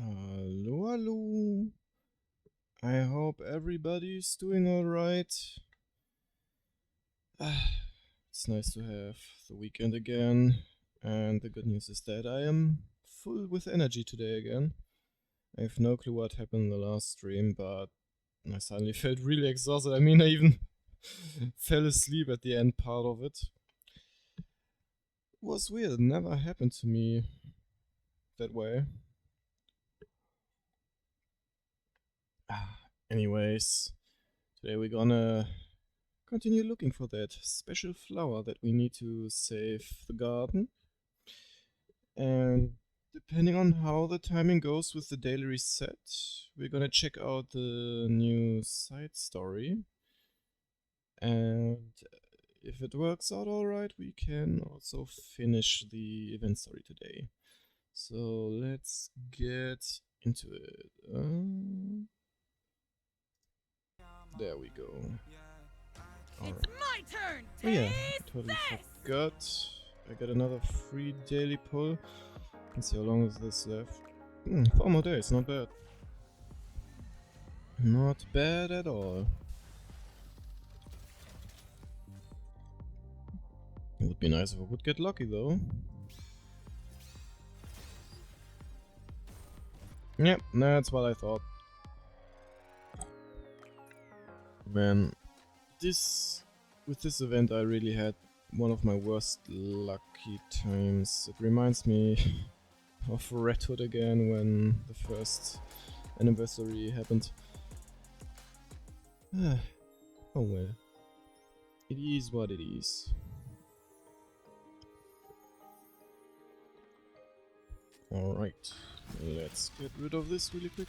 Hello, hello. I hope everybody's doing alright. It's nice to have the weekend again, and the good news is that I am full with energy today again. I have no clue what happened in the last stream, but I suddenly felt really exhausted. I mean, I even fell asleep at the end part of it. It was weird, it never happened to me that way. Anyways, today we're gonna continue looking for that special flower that we need to save the garden. And depending on how the timing goes with the daily reset, we're gonna check out the new side story. And if it works out alright, we can also finish the event story today. So let's get into it. There we go. It's my turn. Oh yeah, I totally forgot. I got another free daily pull. Let's see how long is this left. 4 more days, not bad. Not bad at all. It would be nice if I would get lucky though. Yep, that's what I thought. Man, with this event I really had one of my worst lucky times. It reminds me of Red Hood again when the first anniversary happened. Oh well. It is what it is. Alright, let's get rid of this really quick.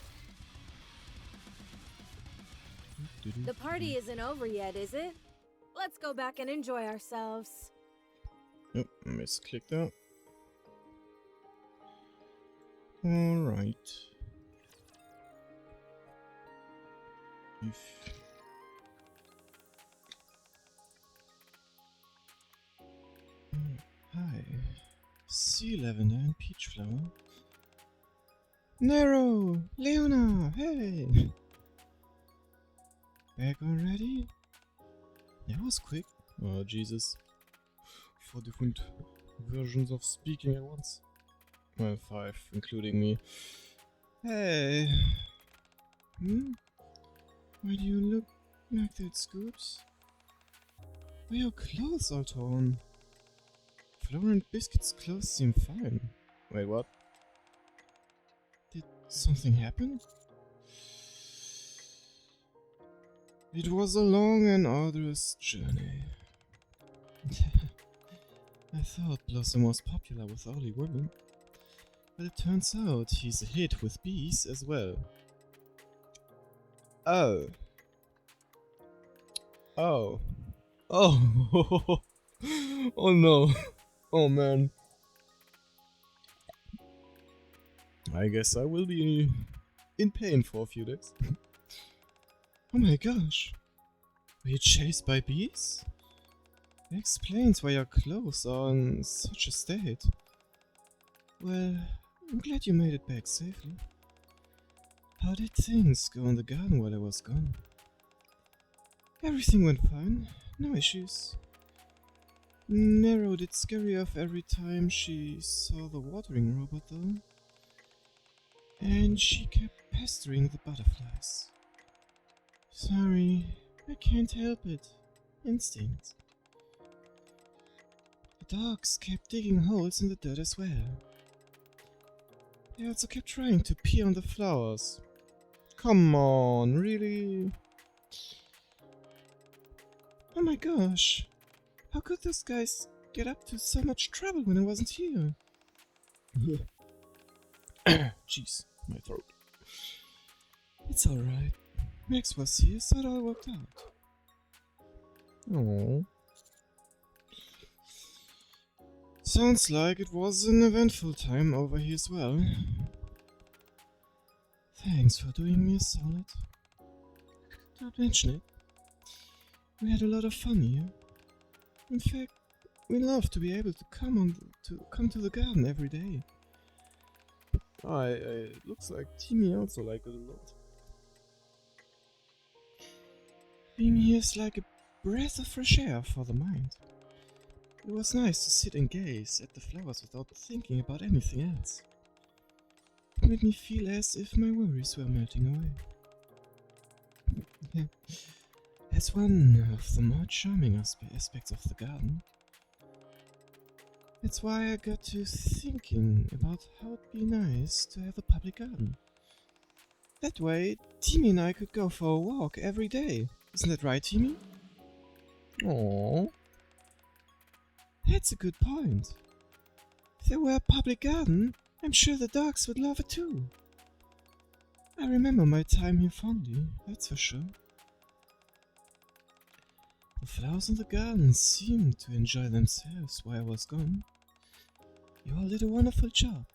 The party isn't over yet, is it? Let's go back and enjoy ourselves. Oh, misclicked that. Alright. Hi. Sea lavender and peach flower. Nero! Leona! Hey! Back already? That was quick. Oh, Jesus. 4 different versions of speaking at once. Well, 5, including me. Hey! Why do you look like that, Scoops? Why are your clothes all torn? Flora and Biscuit's clothes seem fine. Wait, what? Did something happen? It was a long and arduous journey. I thought Blossom was popular with only women, but it turns out he's a hit with bees as well. Oh. Oh. Oh. Oh no. Oh man. I guess I will be in pain for a few days. Oh my gosh. Were you chased by bees? That explains why your clothes are in such a state. Well, I'm glad you made it back safely. How did things go in the garden while I was gone? Everything went fine. No issues. Nero did scare you off every time she saw the watering robot though. And she kept pestering the butterflies. Sorry, I can't help it. Instinct. The dogs kept digging holes in the dirt as well. They also kept trying to pee on the flowers. Come on, really? Oh my gosh. How could those guys get up to so much trouble when I wasn't here? Jeez, my throat. It's alright. Max was here, so it all worked out. Oh. Sounds like it was an eventful time over here as well. Thanks for doing me a solid. Don't mention it. We had a lot of fun here. In fact, we love to be able to come to the garden every day. It looks like Timmy also liked it a lot. Being here is like a breath of fresh air for the mind. It was nice to sit and gaze at the flowers without thinking about anything else. It made me feel as if my worries were melting away. That's one of the more charming aspects of the garden. That's why I got to thinking about how it'd be nice to have a public garden. That way, Timmy and I could go for a walk every day. Isn't that right, Timmy? Aww. That's a good point. If there were a public garden, I'm sure the dogs would love it too. I remember my time here fondly, that's for sure. The flowers in the garden seemed to enjoy themselves while I was gone. You all did a wonderful job.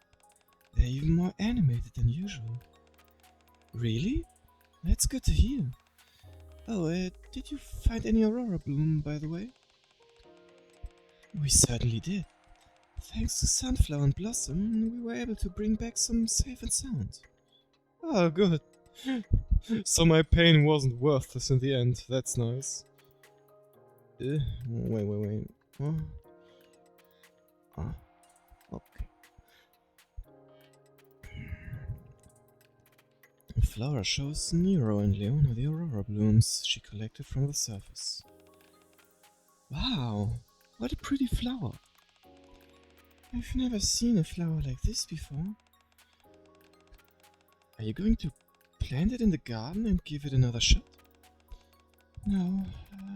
They're even more animated than usual. Really? That's good to hear. Oh, did you find any aurora bloom, by the way? We certainly did. Thanks to Sunflower and Blossom, we were able to bring back some safe and sound. Oh, good. So my pain wasn't worth this in the end. That's nice. Wait. What? Ah, okay. Flora shows Nero and Leona the aurora blooms she collected from the surface. Wow, what a pretty flower. I've never seen a flower like this before. Are you going to plant it in the garden and give it another shot? No,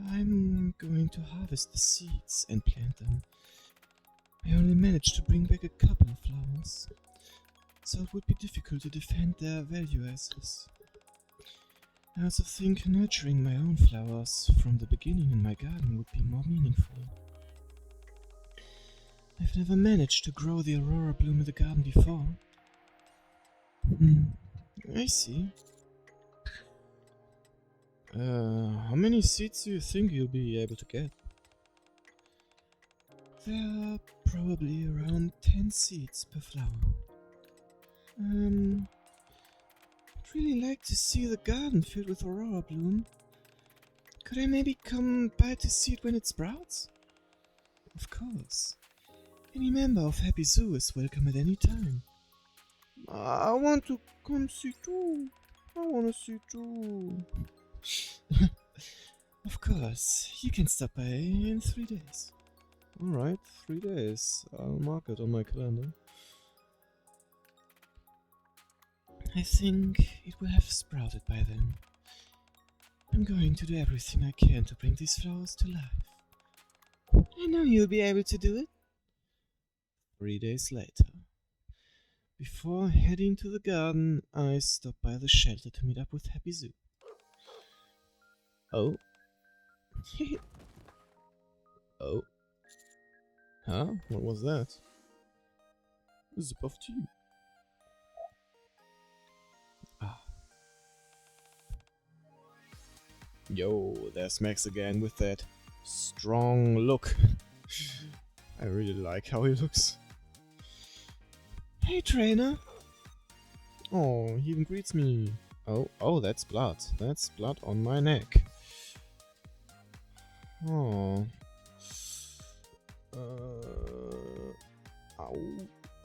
I'm going to harvest the seeds and plant them. I only managed to bring back a couple of flowers, so it would be difficult to defend their value as is. I also think nurturing my own flowers from the beginning in my garden would be more meaningful. I've never managed to grow the aurora bloom in the garden before. I see. How many seeds do you think you'll be able to get? There are probably around 10 seeds per flower. I'd really like to see the garden filled with aurora bloom. Could I maybe come by to see it when it sprouts? Of course. Any member of Happy Zoo is welcome at any time. I want to come see too. I want to see too. Of course, you can stop by in 3 days. Alright, 3 days. I'll mark it on my calendar. I think it will have sprouted by then. I'm going to do everything I can to bring these flowers to life. I know you'll be able to do it. 3 days later. Before heading to the garden, I stopped by the shelter to meet up with Happy Zoo. Oh. Oh. Huh? What was that? A sip of tea. Ah. Yo, there's Max again with that strong look. I really like how he looks. Hey, trainer. Oh, he even greets me. Oh, that's blood. That's blood on my neck. Oh. Ow.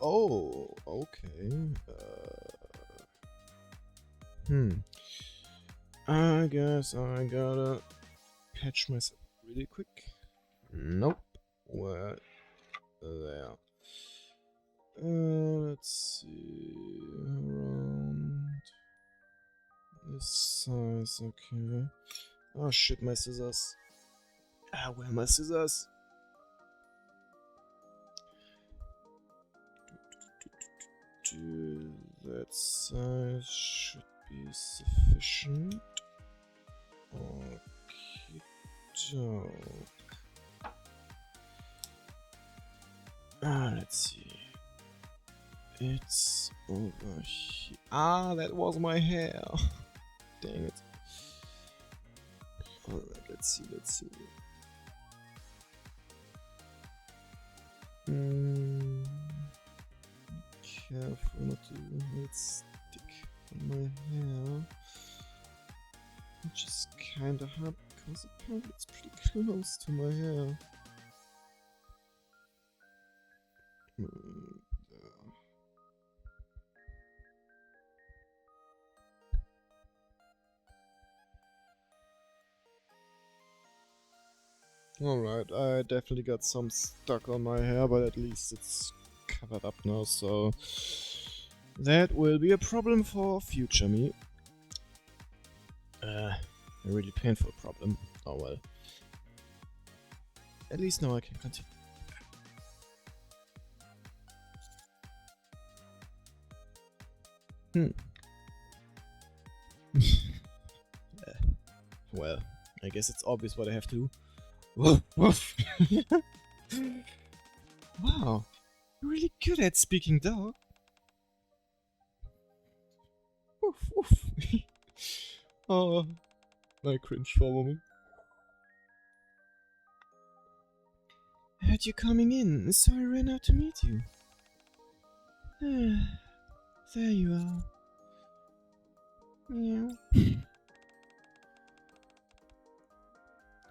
Oh, okay. I guess I gotta patch myself really quick. Nope. What? There. Let's see. Around this size, okay. Oh shit, my scissors. Where are my scissors? That size should be sufficient. Okay, doke. Let's see. It's over here. That was my hair. Dang it. Alright, let's see. careful not to let it stick on my hair. Which is kinda hard because apparently it's pretty close to my hair. Alright, I definitely got some stuck on my hair, but at least it's covered up now, so that will be a problem for future me. A really painful problem. Oh well. At least now I can continue. Well, I guess it's obvious what I have to do. Woof, woof. Wow, you're really good at speaking dog. Woof, woof. Oh, I cringed for a moment. I heard you coming in, so I ran out to meet you. There you are. Meow.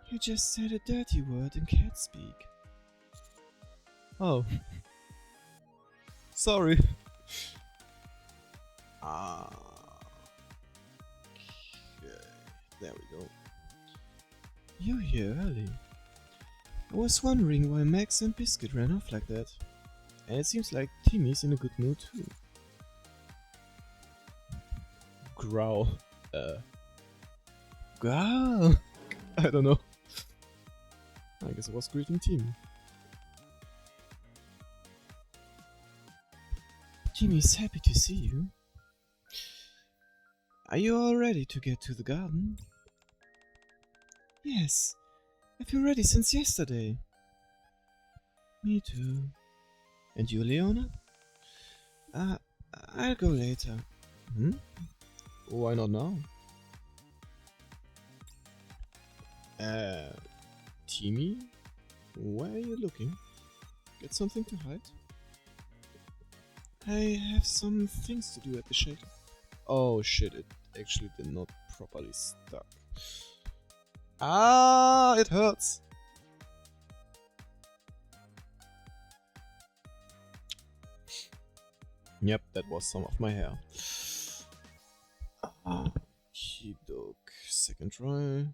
You just said a dirty word in cat speak. Oh. Sorry. Ah. Okay. There we go. You're here early. I was wondering why Max and Biscuit ran off like that. And it seems like Timmy's in a good mood too. Growl. Growl. I don't know. I guess I was greeting Timmy. Timmy's happy to see you. Are you all ready to get to the garden? Yes, I've been ready since yesterday. Me too. And you, Leona? I'll go later. Hmm? Why not now? Timmy? Where are you looking? Get something to hide? I have some things to do at the shelter. Oh shit, it actually did not properly stuck. Ah, it hurts! Yep, that was some of my hair. Okey-doke. Second try.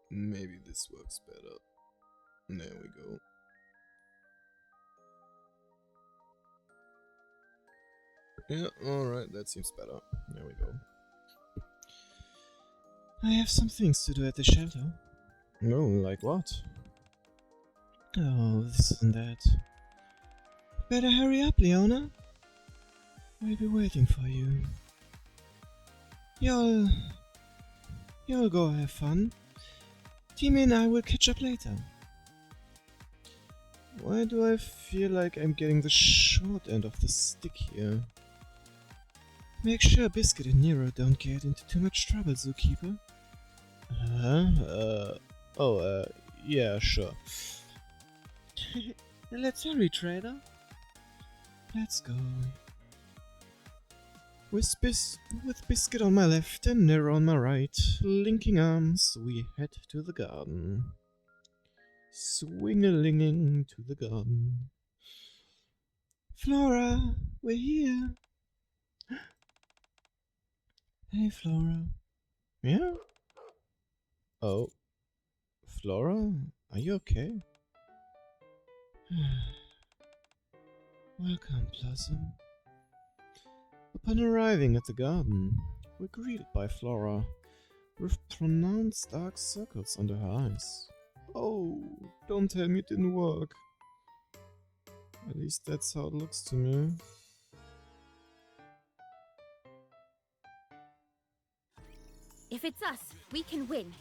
Maybe this works better. There we go. Yeah, alright, that seems better. There we go. I have some things to do at the shelter. No, like what? Oh, this and that. Better hurry up, Leona. We'll be waiting for you. You'll go have fun. Timmy and I will catch up later. Why do I feel like I'm getting the short end of the stick here? Make sure Biscuit and Nero don't get into too much trouble, Zookeeper. Yeah, sure. Let's hurry, Trader. Let's go. With Biscuit on my left and Nero on my right, linking arms, we head to the garden. Swing-a-linging to the garden. Flora, we're here. Hey, Flora. Yeah? Oh. Flora, are you okay? Welcome, Blossom. Upon arriving at the garden, we're greeted by Flora, with pronounced dark circles under her eyes. Oh, don't tell me it didn't work. At least that's how it looks to me. If it's us, we can win.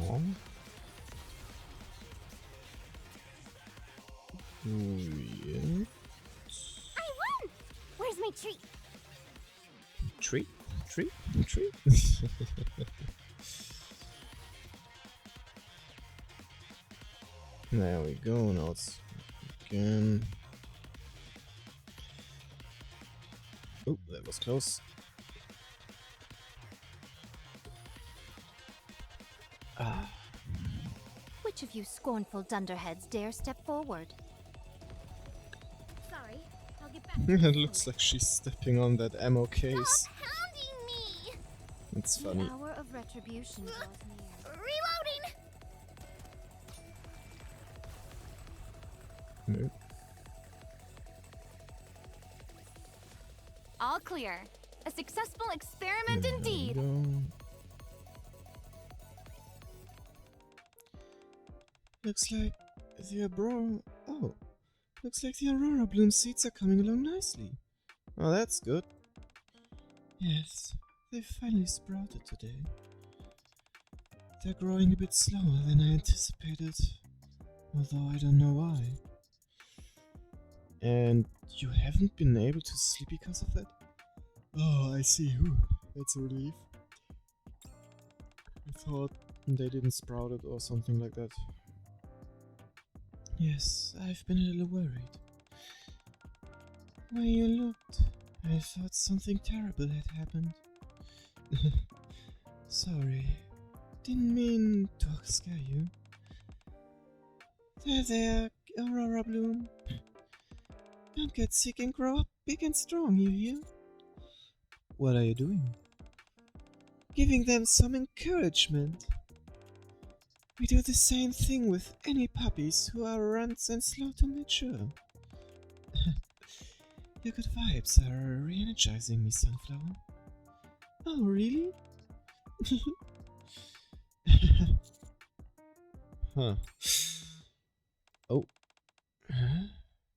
Oh. Weird. Tree? Tree? Tree? There we go, now it's again. Oh, that was close. Ah. Which of you scornful dunderheads dare step forward? Sorry, I'll get back. It looks like she's stepping on that ammo case. Stop hounding me! It's funny. The hour of retribution draws near. Reloading! No. All clear. A successful experiment There we indeed. go. Looks like the looks like the Aurora Bloom seeds are coming along nicely. Oh, that's good. Yes, they finally sprouted today. They're growing a bit slower than I anticipated, although I don't know why. And you haven't been able to sleep because of that? Oh, I see. Whew, that's a relief. I thought they didn't sprout it or something like that. Yes, I've been a little worried. When you looked, I thought something terrible had happened. Sorry, didn't mean to scare you. There, Aurora Bloom. Don't get sick and grow up big and strong, you hear? What are you doing? Giving them some encouragement. We do the same thing with any puppies who are runts and slow to mature. Your good vibes are re-energizing me, Sunflower. Oh, really? Huh. Oh. Huh?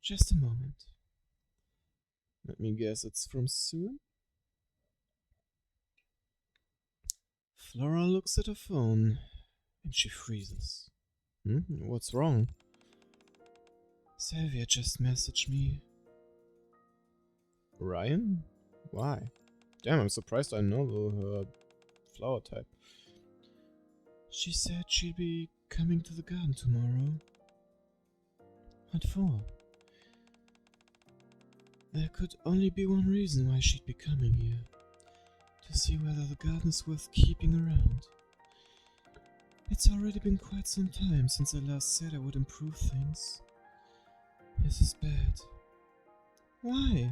Just a moment. Let me guess it's from Sue? Flora looks at her phone. And she freezes. What's wrong? Sylvia just messaged me. Ryan? Why? Damn, I'm surprised I know her flower type. She said she'd be coming to the garden tomorrow. What for? There could only be one reason why she'd be coming here. To see whether the garden is worth keeping around. It's already been quite some time since I last said I would improve things. This is bad. Why?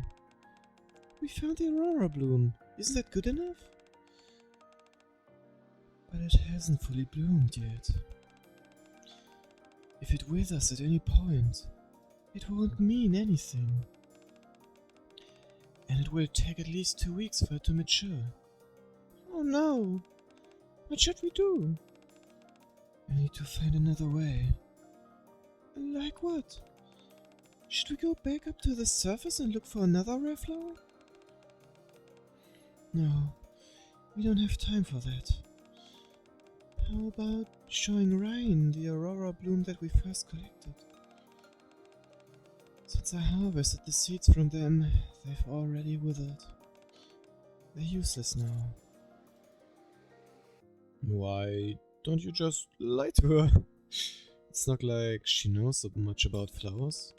We found the Aurora Bloom. Isn't that good enough? But it hasn't fully bloomed yet. If it withers at any point, it won't mean anything. And it will take at least 2 weeks for it to mature. Oh no! What should we do? I need to find another way. Like what? Should we go back up to the surface and look for another rare flower? No, we don't have time for that. How about showing Ryan the Aurora Bloom that we first collected? Since I harvested the seeds from them, they've already withered. They're useless now. Why don't you just lie to her? It's not like she knows so much about flowers.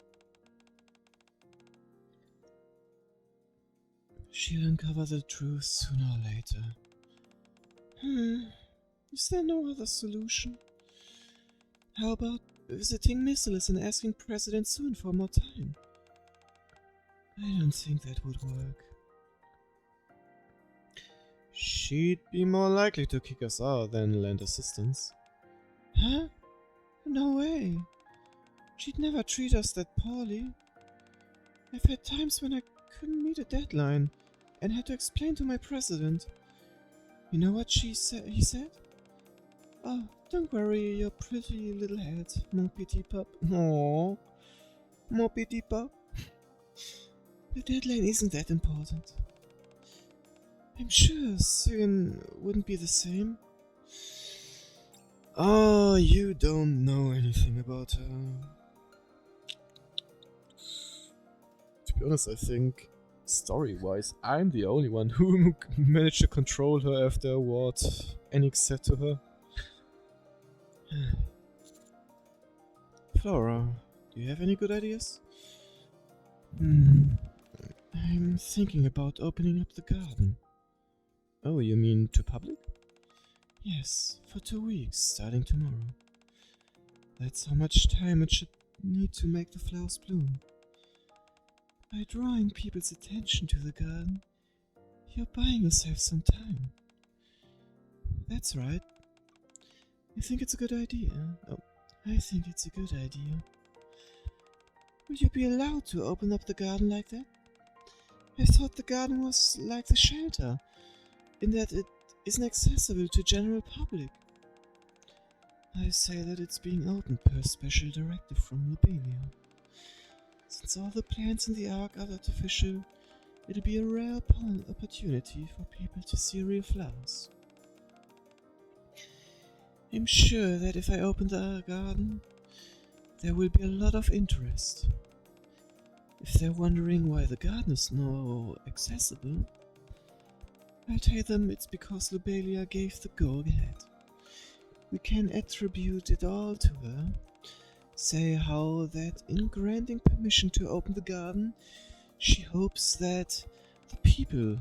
She'll uncover the truth sooner or later. Is there no other solution? How about visiting Missile and asking President Soon for more time? I don't think that would work. She'd be more likely to kick us out than lend assistance. Huh? No way. She'd never treat us that poorly. I've had times when I couldn't meet a deadline and had to explain to my president. You know what he said? Oh, don't worry your pretty little head, mon petit pup. Aww, mon petit pup. The deadline isn't that important. I'm sure Soon wouldn't be the same. Oh, you don't know anything about her. To be honest, I think Story-wise, I'm the only one who managed to control her after what Enix said to her. Flora, do you have any good ideas? I'm thinking about opening up the garden. Oh, you mean to public? Yes, for 2 weeks, starting tomorrow. That's how much time it should need to make the flowers bloom. By drawing people's attention to the garden, you're buying yourself some time. That's right. You think it's a good idea? Oh, I think it's a good idea. Will you be allowed to open up the garden like that? I thought the garden was like the shelter, in that it isn't accessible to general public. I say that it's being opened per special directive from Lobelia. Since all the plants in the Ark are artificial, it'll be a rare opportunity for people to see real flowers. I'm sure that if I open the garden, there will be a lot of interest. If they're wondering why the garden is not accessible, I'll tell them it's because Lobelia gave the go-ahead. We can attribute it all to her. Say how that in granting permission to open the garden, she hopes that the people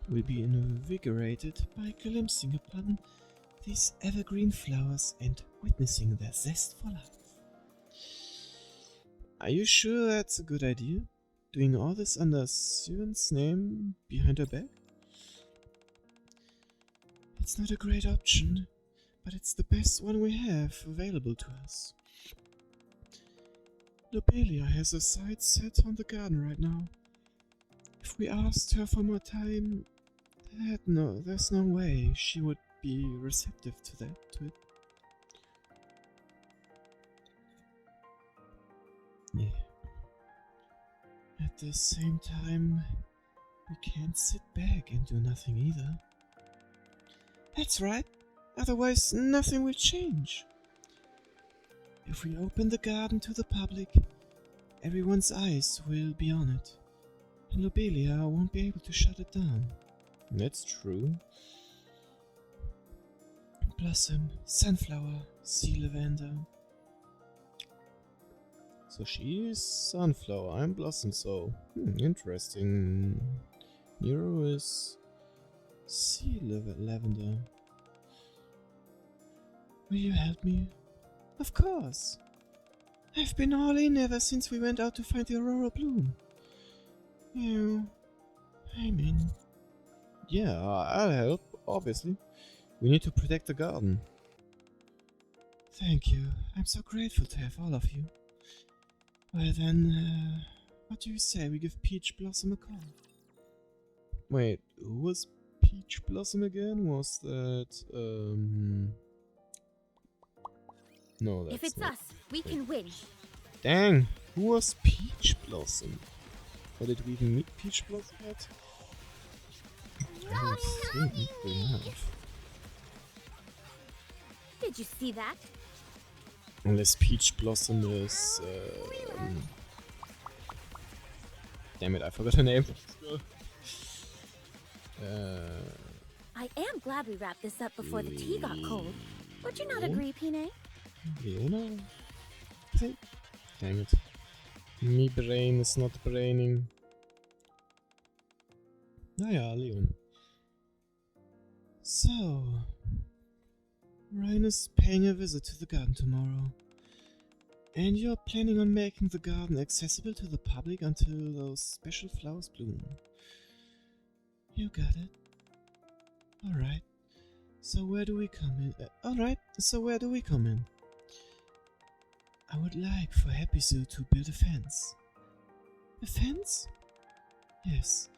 will be invigorated by glimpsing upon these evergreen flowers and witnessing their zest for life. Are you sure that's a good idea? Doing all this under Syren's name behind her back? It's not a great option, but it's the best one we have available to us. Lobelia has her sights set on the garden right now. If we asked her for more time, there's no way she would be receptive to it. Yeah. At the same time, we can't sit back and do nothing either. That's right, otherwise nothing will change. If we open the garden to the public, everyone's eyes will be on it, and Lobelia won't be able to shut it down. That's true. Blossom, sunflower, sea lavender. So she is sunflower, I'm blossom, so interesting. Nero is sea lavender. Will you help me? Of course. I've been all in ever since we went out to find the Aurora Bloom. Yeah, I'm in. Yeah, I'll help, obviously. We need to protect the garden. Thank you. I'm so grateful to have all of you. Well then, what do you say we give Peach Blossom a call? Wait, who was Peach Blossom again? Was that, No, that's If it's not. us, we can win. Dang, who was Peach Blossom? Or did we even meet Peach Blossom yet? I don't think we have. Did you see that? Unless Peach Blossom is, damn it, I forgot her name. I am glad we wrapped this up before the tea got cold. Would you not agree, Pine? Leona? Dang it. Me brain is not braining. Naja, Leon. So, Ryan is paying a visit to the garden tomorrow. And you're planning on making the garden accessible to the public until those special flowers bloom. You got it. Alright. So where do we come in? I would like for Happy Zoo to build a fence. A fence? Yes.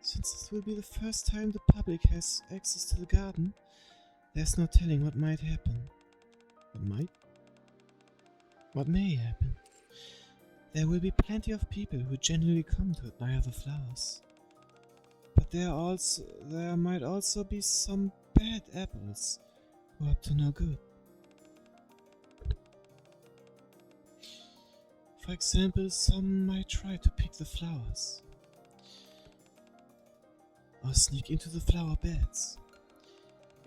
Since this will be the first time the public has access to the garden, there's no telling what might happen. What might? What may happen. There will be plenty of people who genuinely come to admire the flowers. But there might also be some bad apples who are up to no good. For example, some might try to pick the flowers. or sneak into the flower beds.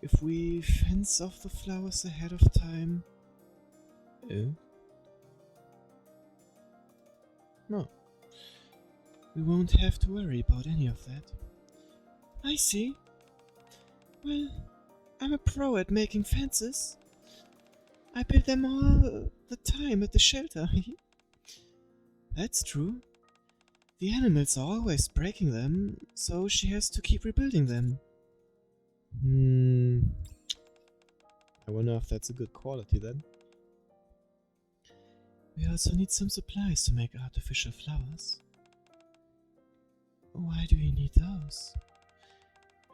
If we fence off the flowers ahead of time... No. We won't have to worry about any of that. I see. Well, I'm a pro at making fences. I build them all the time at the shelter. That's true. The animals are always breaking them, so she has to keep rebuilding them. I wonder if that's a good quality then. We also need some supplies to make artificial flowers. Why do we need those?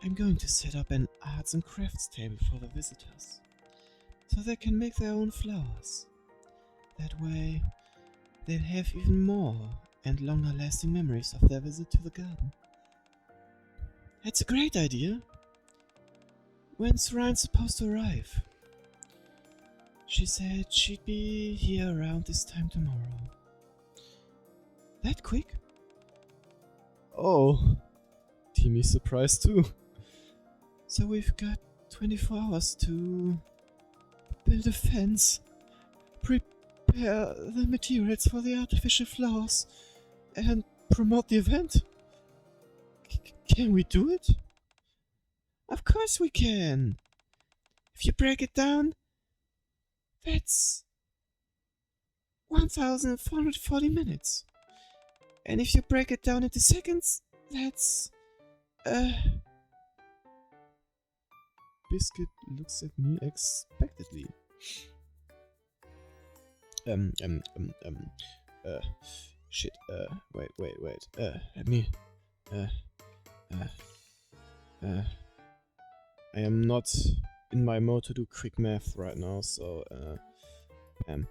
I'm going to set up an arts and crafts table for the visitors, so they can make their own flowers. That way, they'll have even more and longer lasting memories of their visit to the garden. That's a great idea. When's Ryan supposed to arrive? She said she'd be here around this time tomorrow. That quick? Oh, Timmy's surprised too. So we've got 24 hours to build a fence, prepare the materials for the artificial flowers, and promote the event. Can we do it? Of course we can. If you break it down, that's 1,440 minutes. And if you break it down into seconds, that's... Biscuit looks at me expectantly. Shit, wait, let me, I am not in my mode to do quick math right now, so, bam,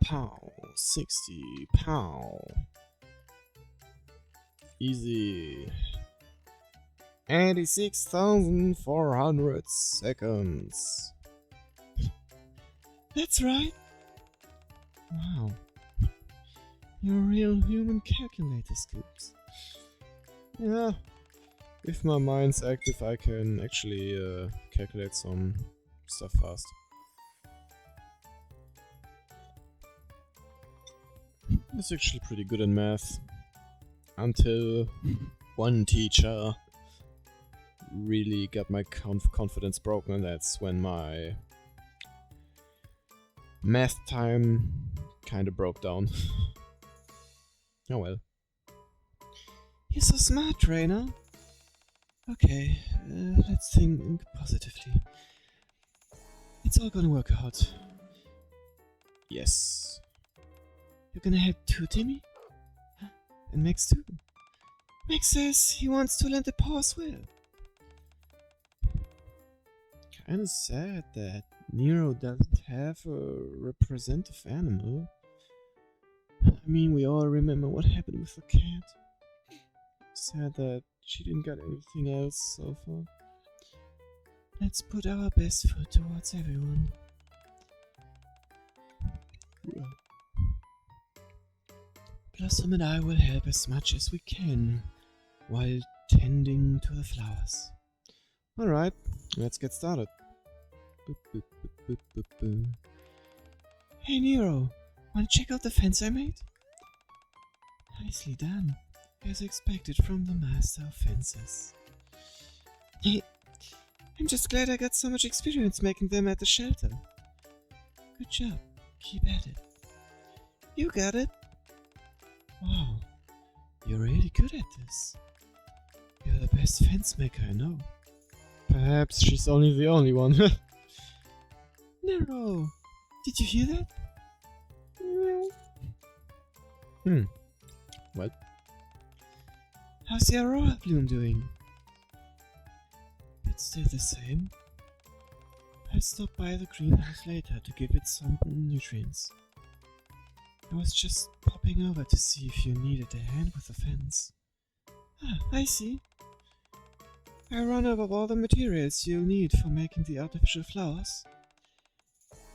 pow, 60, pow. Easy. 86,400 seconds. That's right. Wow. You're real human calculator skills. Yeah. If my mind's active, I can actually calculate some stuff fast. That's actually pretty good in math. Until one teacher really got my confidence broken, and that's when my math time kinda broke down. Oh well. You're so smart, Trainer. Okay, let's think positively. It's all gonna work out. Yes. You're gonna help too, Timmy? And Max too. Max says he wants to lend a paw as well. Kinda sad that Nero doesn't have a representative animal. I mean, we all remember what happened with the cat. Sad that she didn't get anything else so far. Let's put our best foot towards everyone. Yeah. Blossom and I will help as much as we can while tending to the flowers. Alright, let's get started. Boop, boop, boop, boop, boop, boop. Hey Nero, wanna check out the fence I made? Nicely done, as expected from the master of fences. I'm just glad I got so much experience making them at the shelter. Good job, keep at it. You got it. Wow, you're really good at this. You're the best fence maker I know. Perhaps she's only the only one. Nero, did you hear that? What? How's the Aurora bloom doing? It's still the same. I'll stop by the greenhouse later to give it some nutrients. I was just popping over to see if you needed a hand with the fence. Ah, I see. I run over all the materials you'll need for making the artificial flowers.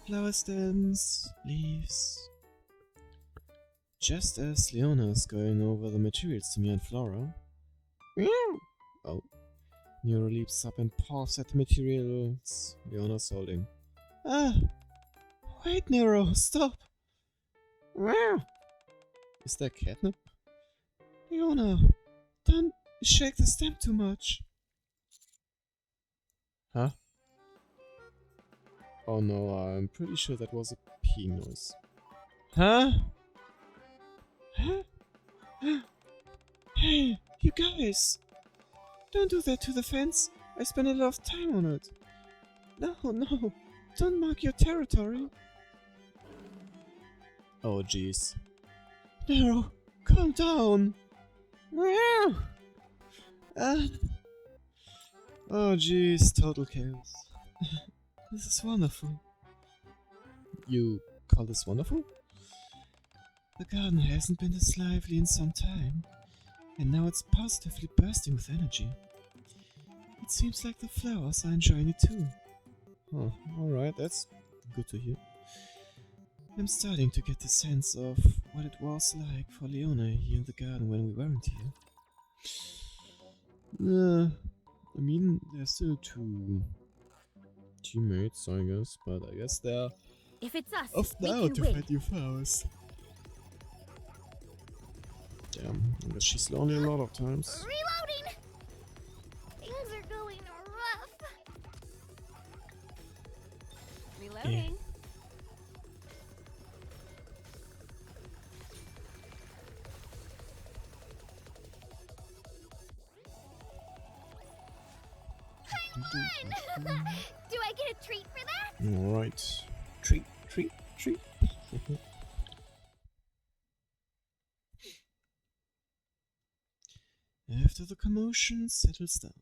Flower stems, leaves. Just as Leona is going over the materials to me and Flora. Meow. Oh. Nero leaps up and paws at the materials Leona's holding. Ah! Wait, Nero, stop! Meow. Is that catnip? Leona, don't shake the stamp too much. Huh? Oh no, I'm pretty sure that was a peeing noise. Huh? Huh? Hey, you guys! Don't do that to the fence. I spent a lot of time on it. No, no, don't mark your territory. Oh jeez. Nero, calm down. Meow. Oh jeez, total chaos. This is wonderful. You call this wonderful? The garden hasn't been this lively in some time, and now it's positively bursting with energy. It seems like the flowers are enjoying it too. Oh, alright, that's good to hear. I'm starting to get the sense of what it was like for Leona here in the garden when we weren't here. I mean, there's still two teammates, I guess, but I guess they're If it's us, off we now can to win. fight new flowers. Damn, I guess she's lonely a lot of times. Reloading! Things are going rough. Reloading. Do I get a treat for that? Alright. Treat, treat, treat. After the commotion settles down,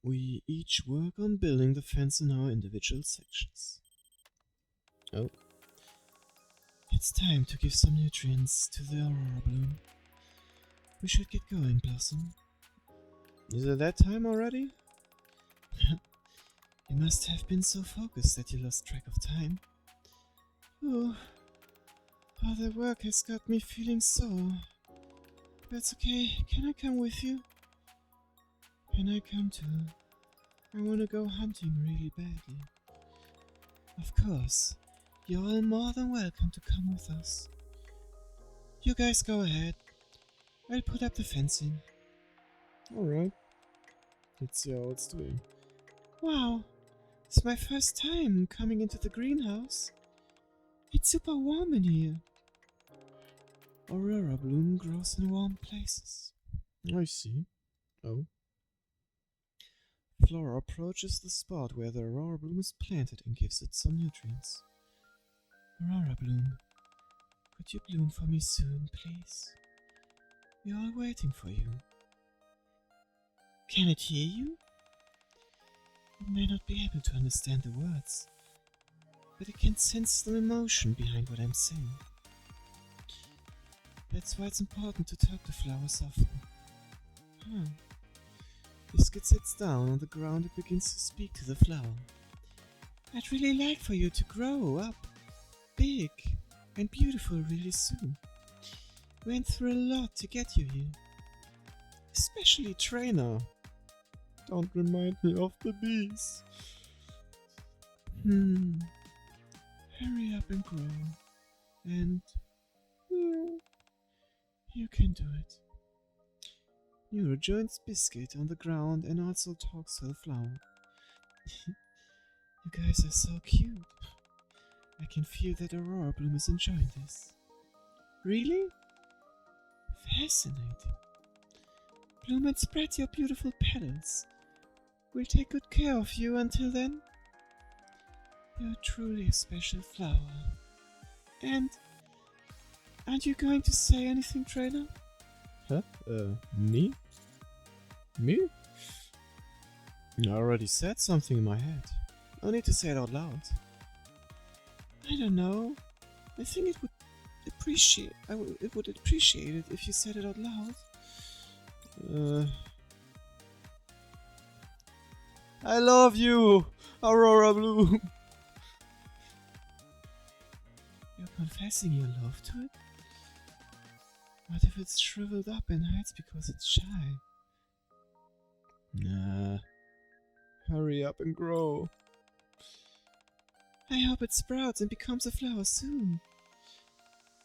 we each work on building the fence in our individual sections. Oh. It's time to give some nutrients to the Aurora Bloom. We should get going, Blossom. Is it that time already? You must have been so focused that you lost track of time. Oh, all the work has got me feeling sore. But it's okay, can I come with you? Can I come too? I wanna go hunting really badly. Of course, you're all more than welcome to come with us. You guys go ahead. I'll put up the fencing. Alright. Let's see how it's doing. Wow, it's my first time coming into the greenhouse. It's super warm in here. Aurora bloom grows in warm places. I see. Oh. Flora approaches the spot where the aurora bloom is planted and gives it some nutrients. Aurora bloom, could you bloom for me soon, please? We're all waiting for you. Can it hear you? It may not be able to understand the words, but it can sense the emotion behind what I'm saying. That's why it's important to talk to flowers often. Biscuit sits down on the ground and begins to speak to the flower. I'd really like for you to grow up big and beautiful really soon. Went through a lot to get you here. Especially Trainer. Don't remind me of the bees. Hurry up and grow. And you can do it. Nero joins Biscuit on the ground and also talks to the flower. You guys are so cute. I can feel that Aurora Bloom is enjoying this. Really? Fascinating. Bloom and spread your beautiful petals. We'll take good care of you until then. You're truly a special flower. And aren't you going to say anything, Trainer? Huh? Me? Me? I already said something in my head. I need to say it out loud. I don't know. I think it would appreciate it if you said it out loud. I love you, Aurora Bloom. You're confessing your love to it? What if it's shriveled up and hides because it's shy? Nah. Hurry up and grow. I hope it sprouts and becomes a flower soon.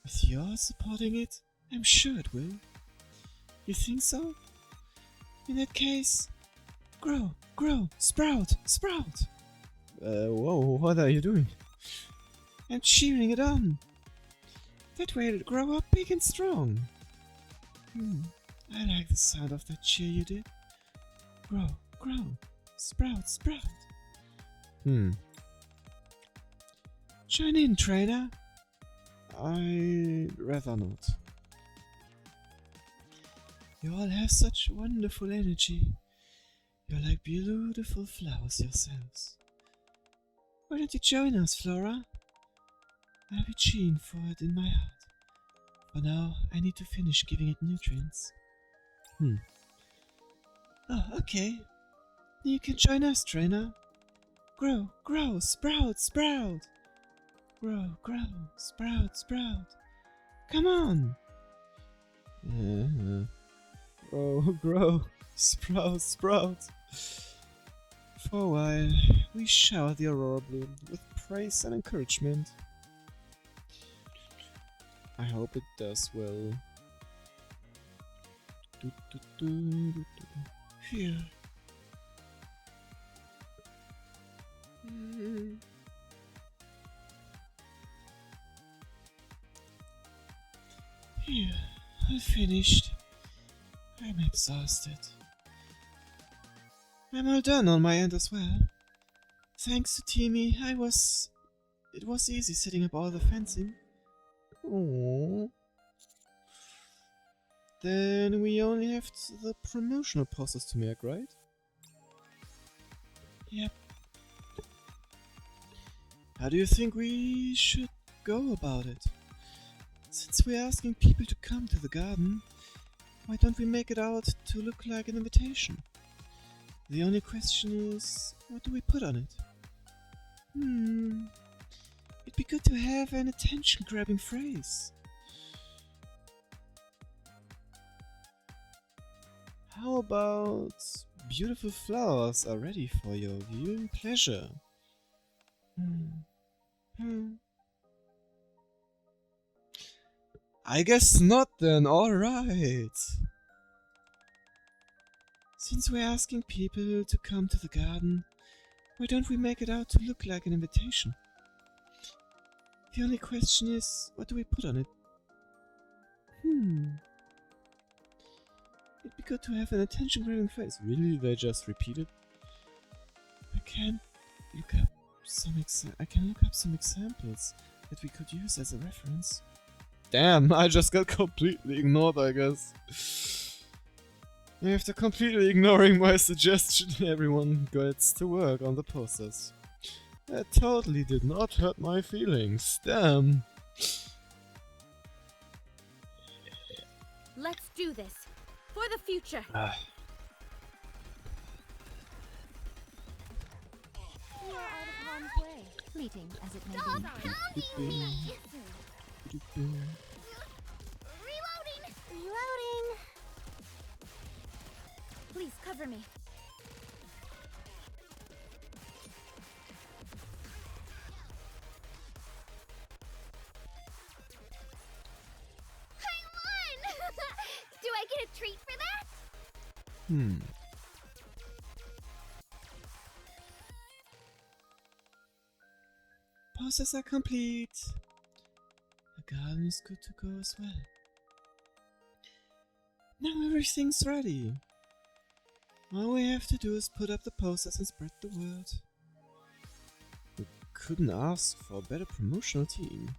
With yours supporting it, I'm sure it will. You think so? In that case, grow, grow, sprout, sprout! Whoa, what are you doing? I'm cheering it on. That way it'll grow up big and strong. I like the sound of that cheer you did. Grow, grow, sprout, sprout. Join in, trainer. I'd rather not. You all have such wonderful energy. You're like beautiful flowers yourselves. Why don't you join us, Flora? I'll be cheering for it in my heart. For now, I need to finish giving it nutrients. Oh, okay. You can join us, trainer. Grow, grow, sprout, sprout. Grow, grow, sprout, sprout. Come on. Grow, grow, sprout, sprout. For a while, we shower the Aurora Bloom with praise and encouragement. I hope it does well. Here. Here, I'm finished. I'm exhausted. I'm all done on my end as well. Thanks to Timmy, it was easy setting up all the fencing. Aww. Then we only have the promotional posters to make, right? Yep. How do you think we should go about it? Since we're asking people to come to the garden, why don't we make it out to look like an invitation? The only question is, what do we put on it? It'd be good to have an attention-grabbing phrase. How about beautiful flowers are ready for your viewing pleasure? I guess not then, alright. Since we're asking people to come to the garden, why don't we make it out to look like an invitation? The only question is, what do we put on it? It'd be good to have an attention-grabbing phrase. Really? They just repeat it? I can look up some examples that we could use as a reference. Damn, I just got completely ignored, I guess. After completely ignoring my suggestion, everyone gets to work on the posters. That totally did not hurt my feelings. Damn. Let's do this. For the future. We are out of harm's way. Fleeting as it may Stop be. pounding me! Reloading! Reloading! Please cover me. I won! Do I get a treat for that? Posters are complete. The garden is good to go as well. Now everything's ready. All we have to do is put up the posters and spread the word. We couldn't ask for a better promotional team.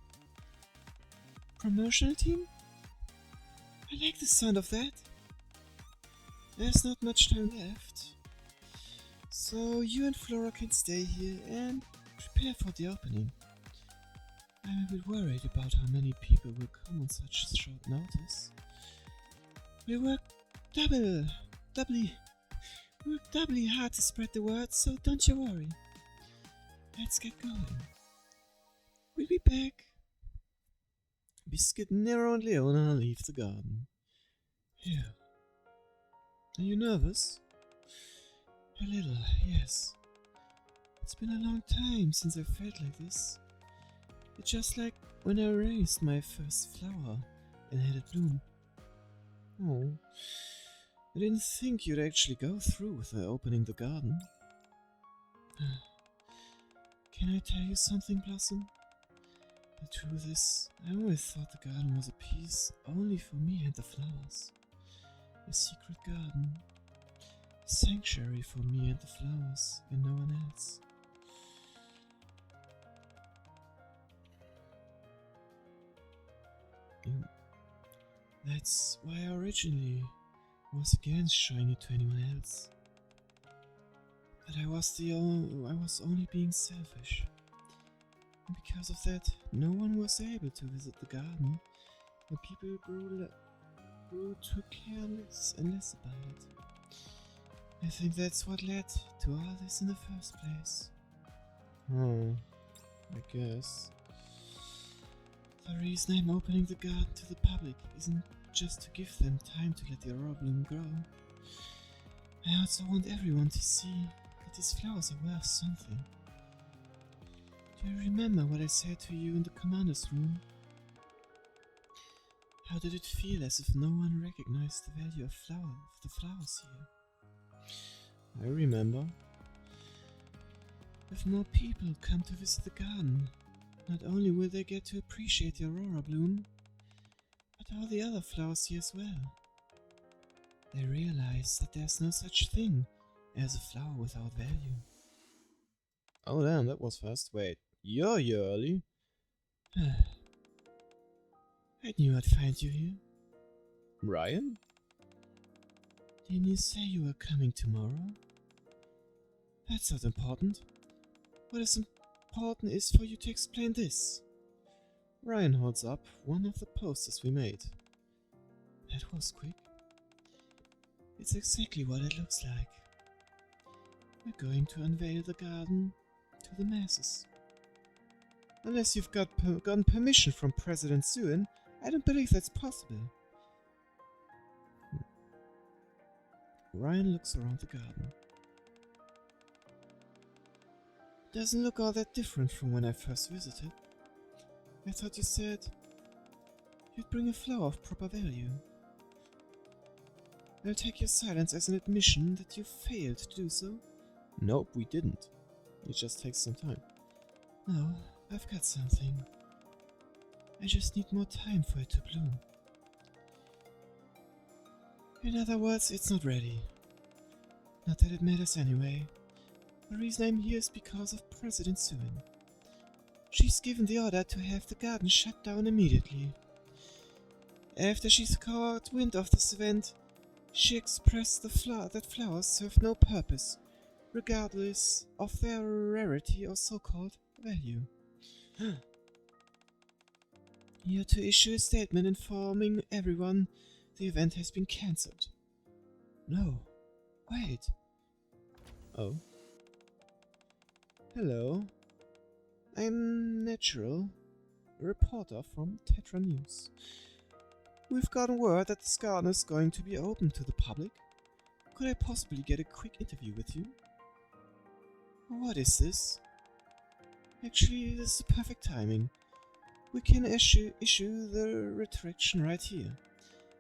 Promotional team? I like the sound of that. There's not much time left. So you and Flora can stay here and prepare for the opening. I'm a bit worried about how many people will come on such short notice. We work doubly hard to spread the word, so don't you worry. Let's get going. We'll be back. Biscuit, Nero, and Leona leave the garden. Phew. Are you nervous? A little, yes. It's been a long time since I felt like this. It's just like when I raised my first flower and had it bloom. Oh, I didn't think you'd actually go through with opening the garden. Can I tell you something, Blossom? The truth is, I always thought the garden was a piece only for me and the flowers. A secret garden. A sanctuary for me and the flowers, and no one else. And that's why I originally was against showing it to anyone else. But I was only being selfish. And because of that, no one was able to visit the garden, and people grew too careless and less about it. I think that's what led to all this in the first place. Oh, I guess. The reason I'm opening the garden to the public isn't just to give them time to let the aurora bloom grow. I also want everyone to see that these flowers are worth something. Do you remember what I said to you in the commander's room? How did it feel as if no one recognized the value of the flowers here? I remember. If more people come to visit the garden, not only will they get to appreciate the aurora bloom, but all the other flowers here as well. They realize that there's no such thing as a flower without value. Oh damn, that was fast. Wait, you're here early? I knew I'd find you here. Ryan? Didn't you say you were coming tomorrow? That's not important. What is important is for you to explain this. Ryan holds up one of the posters we made. That was quick. It's exactly what it looks like. We're going to unveil the garden to the masses. Unless you've gotten permission from President Suen, I don't believe that's possible. Ryan looks around the garden. Doesn't look all that different from when I first visited. I thought you said you'd bring a flower of proper value. I'll take your silence as an admission that you failed to do so. Nope, we didn't. It just takes some time. No, I've got something. I just need more time for it to bloom. In other words, it's not ready. Not that it matters anyway. The reason I'm here is because of President Suen. She's given the order to have the garden shut down immediately. After she's caught wind of this event, she expressed that flowers serve no purpose, regardless of their rarity or so-called value. You're to issue a statement informing everyone the event has been cancelled. No, wait. Oh. Hello. I'm Natural, a reporter from Tetra News. We've gotten word that this garden is going to be open to the public. Could I possibly get a quick interview with you? What is this? Actually, this is perfect timing. We can issue the retraction right here.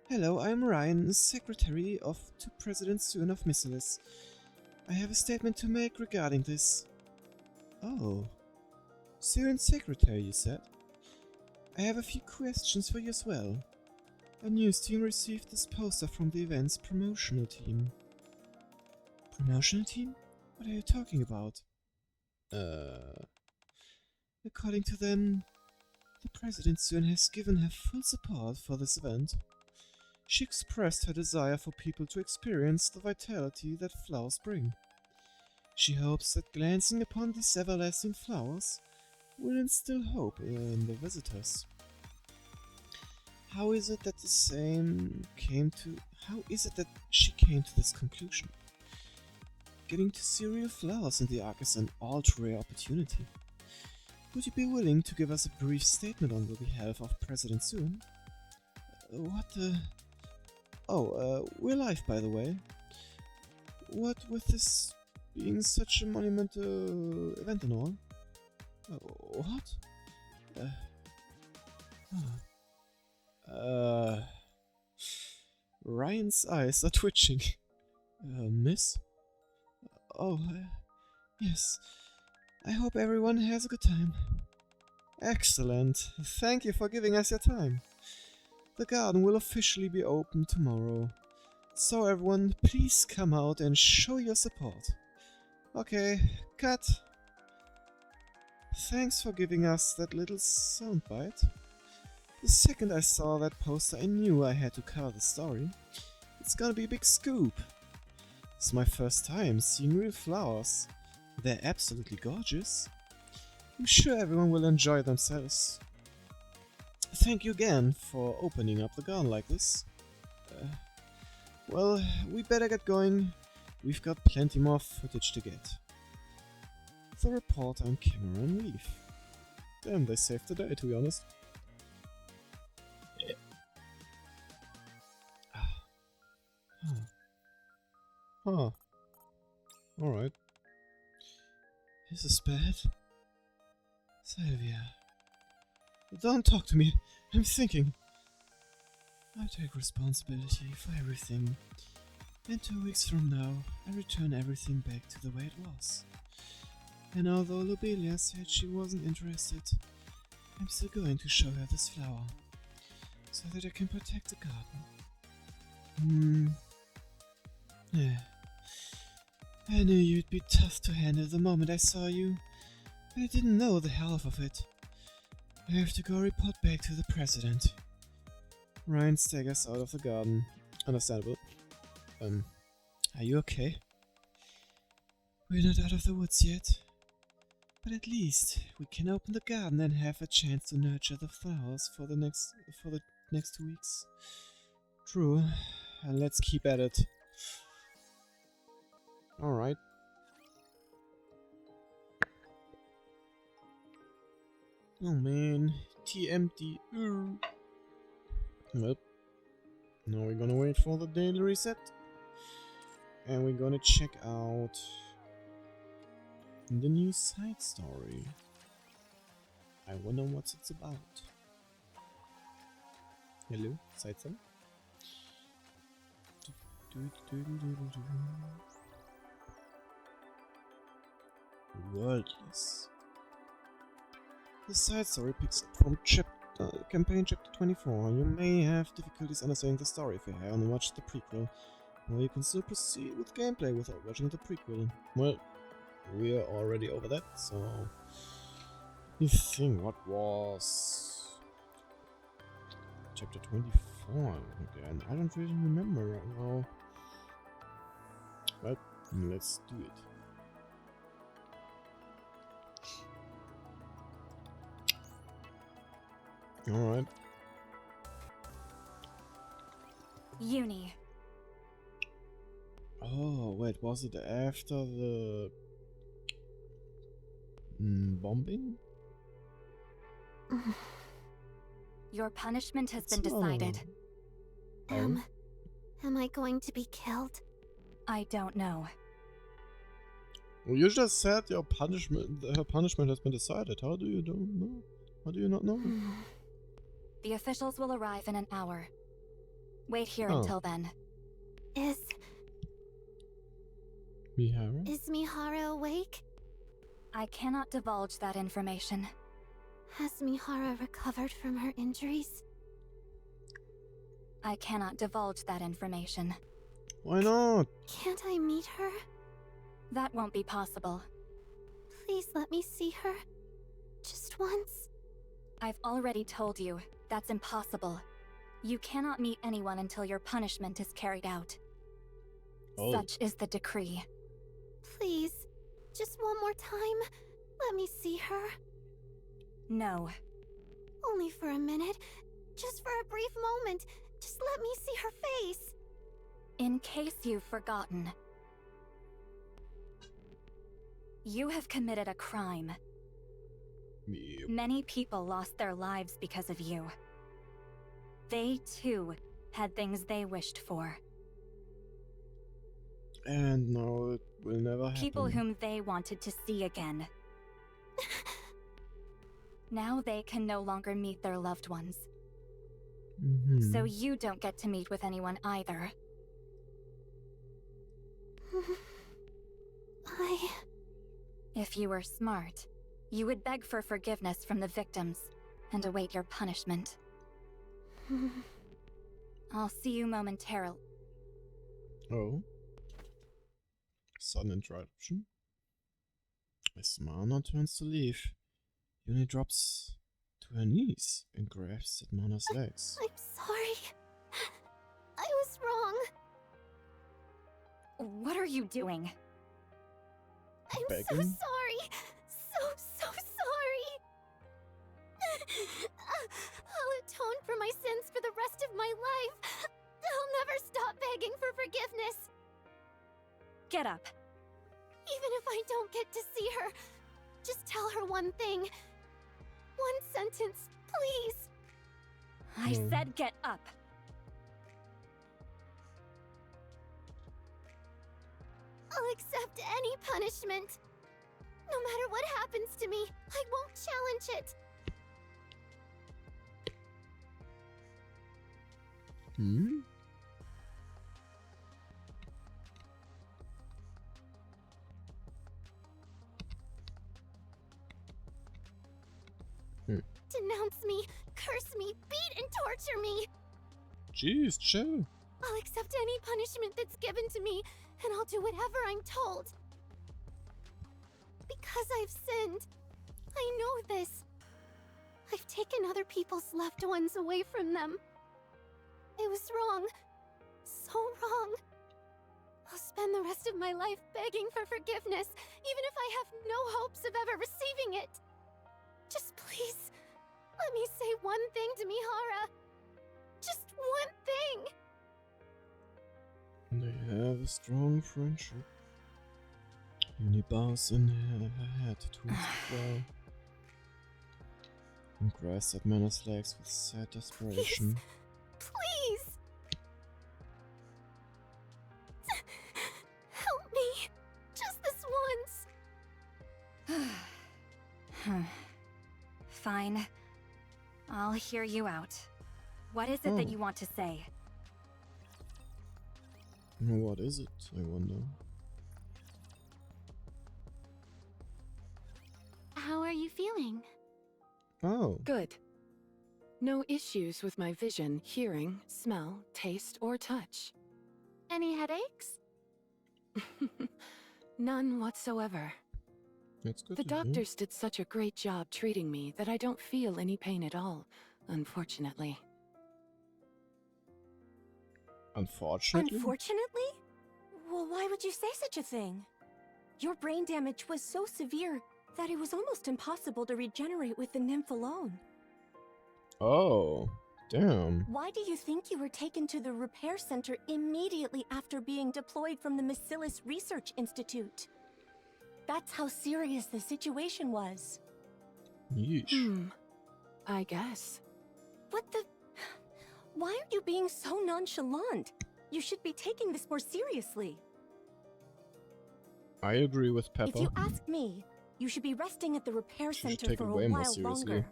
Hello, I'm Ryan, Secretary to President Suen of Missilis. I have a statement to make regarding this. Oh. Suen Secretary, you said? I have a few questions for you as well. A news team received this poster from the event's promotional team. Promotional team? What are you talking about? According to them, the President Suen has given her full support for this event. She expressed her desire for people to experience the vitality that flowers bring. She hopes that glancing upon these everlasting flowers will instill hope in the visitors. How is it that she came to this conclusion? Getting to see real flowers in the Ark is an ultra-rare opportunity. Would you be willing to give us a brief statement on the behalf of President Soon? What the... Oh, we're live, by the way. What with this being such a monumental event and all? What? Ryan's eyes are twitching. Miss? Oh, yes. I hope everyone has a good time. Excellent. Thank you for giving us your time. The garden will officially be open tomorrow. So everyone, please come out and show your support. Okay, cut. Thanks for giving us that little soundbite. The second I saw that poster, I knew I had to cover the story. It's gonna be a big scoop. It's my first time seeing real flowers. They're absolutely gorgeous. I'm sure everyone will enjoy themselves. Thank you again for opening up the garden like this. Well, we better get going. We've got plenty more footage to get. The reporter and camera and leave. Damn, they saved the day, to be honest. Huh. Alright. This is bad. Sylvia. Don't talk to me. I'm thinking. I take responsibility for everything. And 2 weeks from now, I return everything back to the way it was. And although Lobelia said she wasn't interested, I'm still going to show her this flower. So that I can protect the garden. Yeah. I knew you'd be tough to handle the moment I saw you, but I didn't know the half of it. I have to go report back to the president. Ryan staggers out of the garden. Understandable. Are you okay? We're not out of the woods yet, but at least we can open the garden and have a chance to nurture the flowers for the next 2 weeks. True, and let's keep at it. Alright. Oh man, TMD. Well, now we're gonna wait for the daily reset. And we're gonna check out the new side story. I wonder what it's about. Hello, side story? Worldless. The side story picks up from campaign chapter 24. You may have difficulties understanding the story if you haven't watched the prequel. Well, you can still proceed with gameplay without watching the prequel. Well, we're already over that, so... You think what was... Chapter 24 again? I don't really remember right now. Well, let's do it. Alright. Uni. Oh, wait, was it after the... bombing? Your punishment has been decided. Oh? Am I going to be killed? I don't know. Well, you just said her punishment has been decided. How do you don't know? How do you not know? The officials will arrive in an hour. Wait here until then. Is Mihara awake? I cannot divulge that information. Has Mihara recovered from her injuries? I cannot divulge that information. Why not? Can't I meet her? That won't be possible. Please let me see her. Just once. I've already told you, that's impossible. You cannot meet anyone until your punishment is carried out. Oh. Such is the decree. Please, just one more time. Let me see her. No. Only for a minute. Just for a brief moment. Just let me see her face. In case you've forgotten. You have committed a crime. Yep. Many people lost their lives because of you. They, too, had things they wished for. And now it will never happen. People whom they wanted to see again. Now they can no longer meet their loved ones. So you don't get to meet with anyone either. If you were smart, you would beg for forgiveness from the victims and await your punishment. I'll see you momentarily. Oh. Sudden interruption. As Mana turns to leave, Uni drops to her knees and grabs at Mana's legs. I'm sorry. I was wrong. What are you doing? I'm so Begging? sorry. So sorry. I'll atone for my sins for the rest of my life. I'll never stop begging for forgiveness. Get up. Even if I don't get to see her, just tell her one thing. One sentence, please. I said get up. I'll accept any punishment. No matter what happens to me, I won't challenge it. Denounce me, curse me, beat and torture me. Jeez, chill. I'll accept any punishment that's given to me, and I'll do whatever I'm told. Because I've sinned. I know this. I've taken other people's loved ones away from them. It was wrong. So wrong. I'll spend the rest of my life begging for forgiveness, even if I have no hopes of ever receiving it. Just please, let me say one thing to Mihara. Just one thing. They have a strong friendship. Uni bows in her head towards the floor and grasps at Mana's legs with sad desperation. Please! Help me! Just this once! Fine. I'll hear you out. What is it that you want to say? What is it, I wonder? How are you feeling? Oh. Good. No issues with my vision, hearing, smell, taste, or touch. Any headaches? None whatsoever. That's good The to hear. doctors did such a great job treating me that I don't feel any pain at all, unfortunately. Unfortunately? Unfortunately? Well, why would you say such a thing? Your brain damage was so severe that it was almost impossible to regenerate with the nymph alone. Oh, damn. Why do you think you were taken to the repair center immediately after being deployed from the Bacillus Research Institute? That's how serious the situation was. Yeesh. I guess. What the... Why are you being so nonchalant? You should be taking this more seriously. I agree with Pepper. If you ask me, you should be resting at the repair She should center take for it a way more while seriously. longer.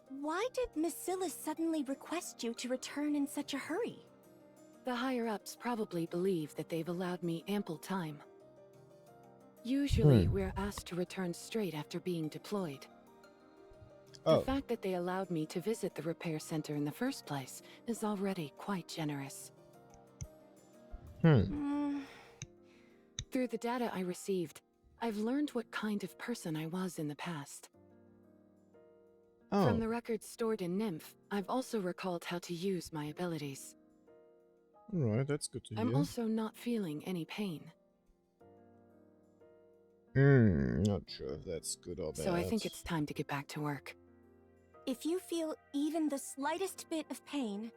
Why did Miss Silas suddenly request you to return in such a hurry? The higher-ups probably believe that they've allowed me ample time. Usually, we're asked to return straight after being deployed. The fact that they allowed me to visit the repair center in the first place is already quite generous. Through the data I received, I've learned what kind of person I was in the past. From the records stored in Nymph, I've also recalled how to use my abilities. Alright, that's good to hear. I'm also not feeling any pain. Not sure if that's good or bad. So I think it's time to get back to work. If you feel even the slightest bit of pain,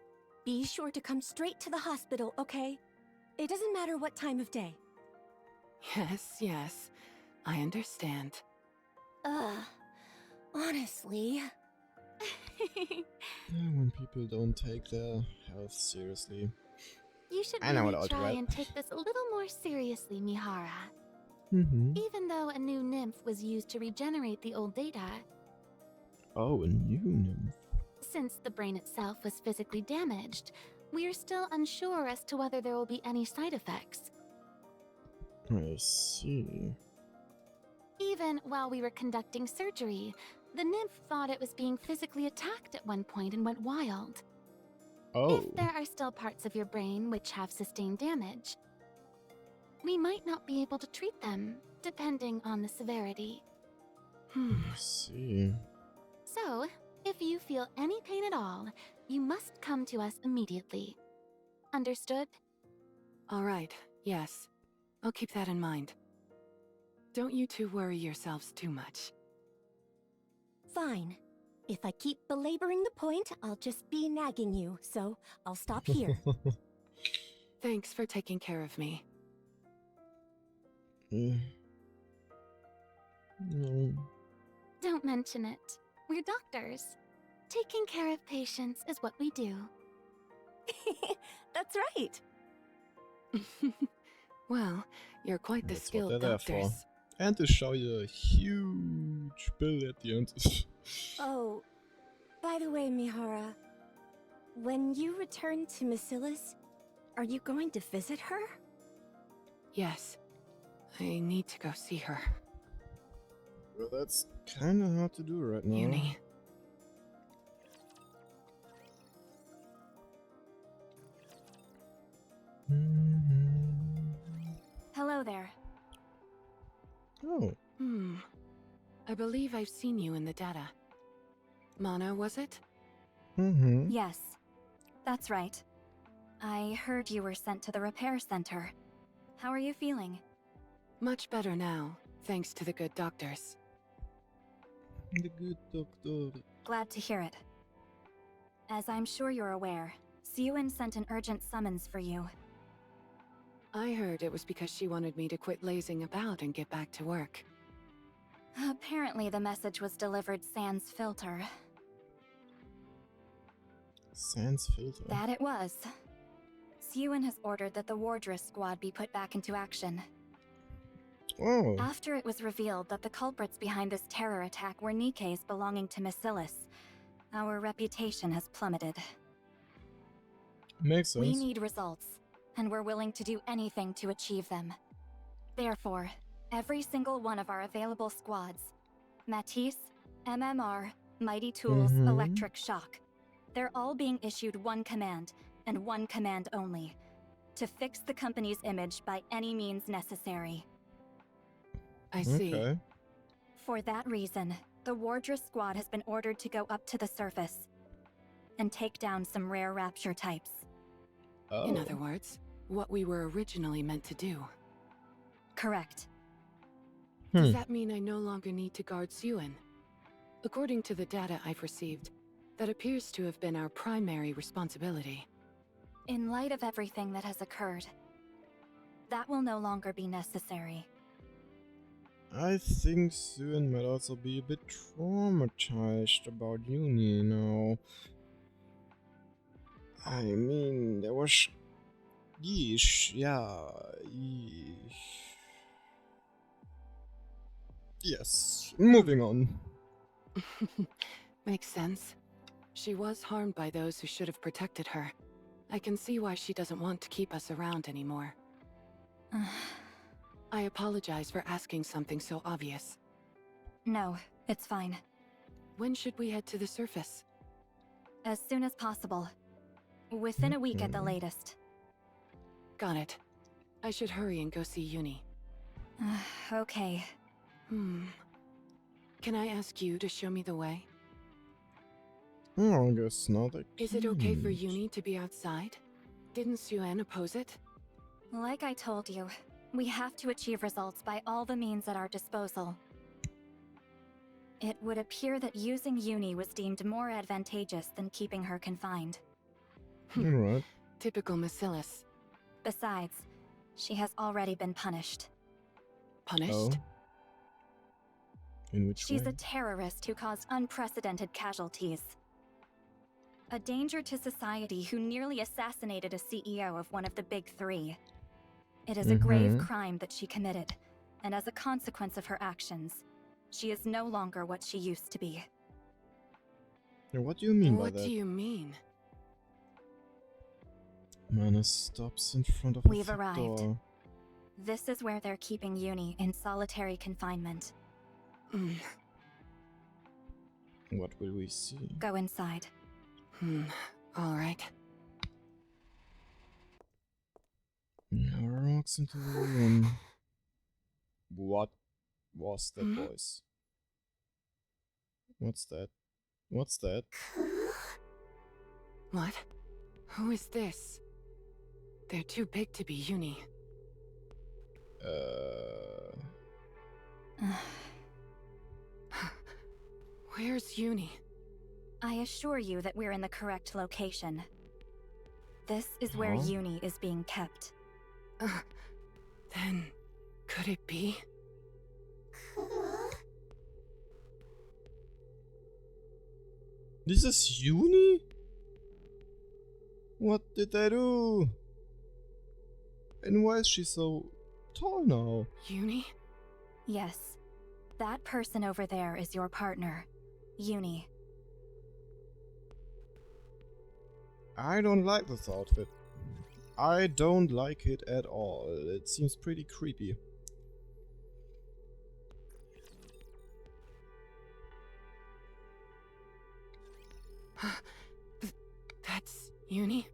be sure to come straight to the hospital, okay? It doesn't matter what time of day. Yes, I understand. Honestly. When people don't take their health seriously. You should I know really what I'll try do. and take this a little more seriously, Mihara. Mm-hmm. Even though a new nymph was used to regenerate the old data, Oh, a new nymph. since the brain itself was physically damaged, we are still unsure as to whether there will be any side effects. I see. Even while we were conducting surgery, the nymph thought it was being physically attacked at one point and went wild. Oh, If there are still parts of your brain which have sustained damage, we might not be able to treat them, depending on the severity. I see. So, if you feel any pain at all, you must come to us immediately. Understood? All right, yes. I'll keep that in mind. Don't you two worry yourselves too much. Fine. If I keep belaboring the point, I'll just be nagging you, so I'll stop here. Thanks for taking care of me. Yeah. No. Don't mention it. We're doctors. Taking care of patients is what we do. That's right. Well, you're quite the That's what skilled they're there for. doctors. And to show you a huge bill at the end. Oh, by the way, Mihara, when you return to Macilis, are you going to visit her? Yes. I need to go see her. Well, that's kind of hard to do right now. Uni. Hello there. Oh. I believe I've seen you in the data. Mana, was it? Mm-hmm. Yes, that's right. I heard you were sent to the repair center. How are you feeling? Much better now, thanks to the good doctors. The good doctor. Glad to hear it. As I'm sure you're aware, Siuin sent an urgent summons for you. I heard it was because she wanted me to quit lazing about and get back to work. Apparently the message was delivered sans filter. Sans filter. That it was. Siuin has ordered that the Wardress squad be put back into action. Oh. After it was revealed that the culprits behind this terror attack were Nikkei's belonging to Macilis, our reputation has plummeted. Makes sense. We need results, and we're willing to do anything to achieve them. Therefore, every single one of our available squads, Matisse, MMR, Mighty Tools, Electric Shock, they're all being issued one command, and one command only: to fix the company's image by any means necessary. I see. Okay. For that reason, the Wardress squad has been ordered to go up to the surface and take down some rare rapture types. Oh. In other words, what we were originally meant to do. Correct. Does that mean I no longer need to guard Siuin? According to the data I've received, that appears to have been our primary responsibility. In light of everything that has occurred, that will no longer be necessary. I think Suin might also be a bit traumatized about uni now. I mean, there was... Yeesh, yeah... Yeesh. Yes, moving on. Makes sense. She was harmed by those who should have protected her. I can see why she doesn't want to keep us around anymore. I apologize for asking something so obvious. No, it's fine. When should we head to the surface? As soon as possible. Within a week at the latest. Got it. I should hurry and go see Uni. Okay. Can I ask you to show me the way? Oh, I guess not. Is it okay for Uni to be outside? Didn't Suen oppose it? Like I told you, we have to achieve results by all the means at our disposal. It would appear that using Uni was deemed more advantageous than keeping her confined. Alright. Typical Macilis. Besides, she has already been punished. Punished? Oh. In which She's way? a terrorist who caused unprecedented casualties. A danger to society who nearly assassinated a CEO of one of the big three. It is a grave crime that she committed, and as a consequence of her actions, she is no longer what she used to be. What do you mean by What that? do you mean? Mana stops in front of We've the arrived. door. This is where they're keeping Uni in solitary confinement. What will we see? Go inside. All right. Mihara walks into the room. What was that voice? What's that? What's that? What? Who is this? They're too big to be Uni. Where's Uni? I assure you that we're in the correct location. This is where Huh? Uni is being kept. Then, could it be? This is Uni? What did I do? And why is she so tall now? Uni? Yes, that person over there is your partner, Uni. I don't like this outfit. I don't like it at all. It seems pretty creepy. That's Uni?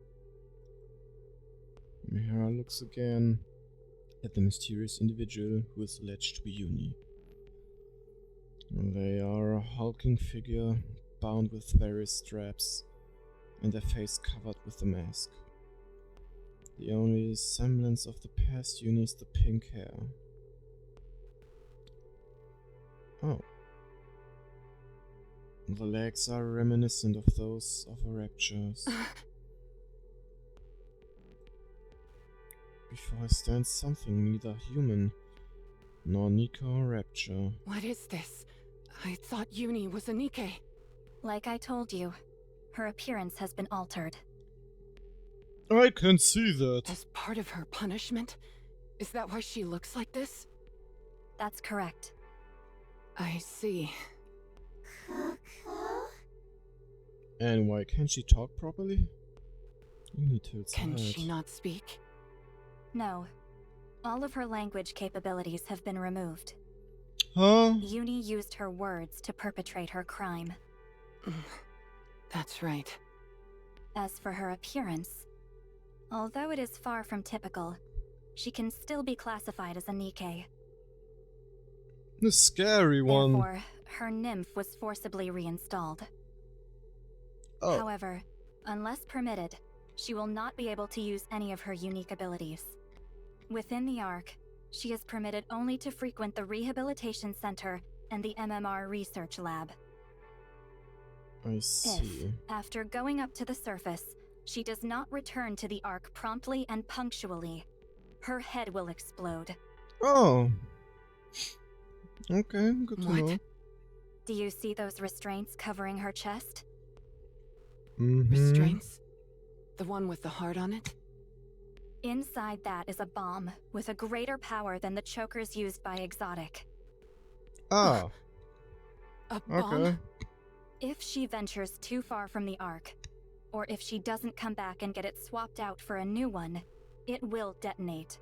Mihara looks again at the mysterious individual who is alleged to be Uni. They are a hulking figure bound with various straps and their face covered with a mask. The only semblance of the past Uni is the pink hair. Oh. The legs are reminiscent of those of a rapture's. Before her stands something neither human nor Nika or rapture. What is this? I thought Uni was a Nikke. Like I told you, her appearance has been altered. I can see that. As part of her punishment? Is that why she looks like this? That's correct. I see. And why can't she talk properly? Uni tilts her Can head. she not speak? No. All of her language capabilities have been removed. Huh? Uni used her words to perpetrate her crime. That's right. As for her appearance, although it is far from typical, she can still be classified as a Nikke. The scary one. Therefore, her nymph was forcibly reinstalled. Oh. However, unless permitted, she will not be able to use any of her unique abilities. Within the Ark, she is permitted only to frequent the Rehabilitation Center and the MMR Research Lab. I see. If, after going up to the surface, she does not return to the Ark promptly and punctually, her head will explode. Oh. Okay, good to What? know. Do you see those restraints covering her chest? Restraints? The one with the heart on it? Inside that is a bomb with a greater power than the chokers used by Exotic. Ah, A bomb? okay. If she ventures too far from the Ark, or if she doesn't come back and get it swapped out for a new one, it will detonate.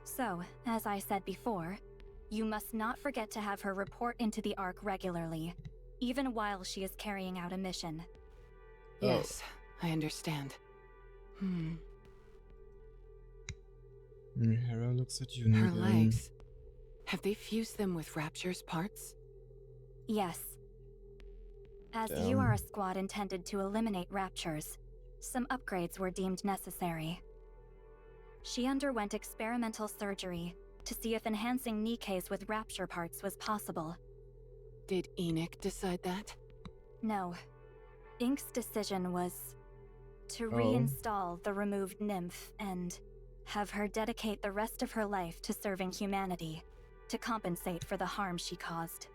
So, as I said before, you must not forget to have her report into the Ark regularly, even while she is carrying out a mission. Yes, I understand. Mihara looks at Uni Her again. legs. Have they fused them with Rapture's parts? Yes. As you are a squad intended to eliminate raptures, some upgrades were deemed necessary. She underwent experimental surgery to see if enhancing Nikkes with rapture parts was possible. Did Enoch decide that? No. Ink's decision was to reinstall the removed nymph and have her dedicate the rest of her life to serving humanity, to compensate for the harm she caused.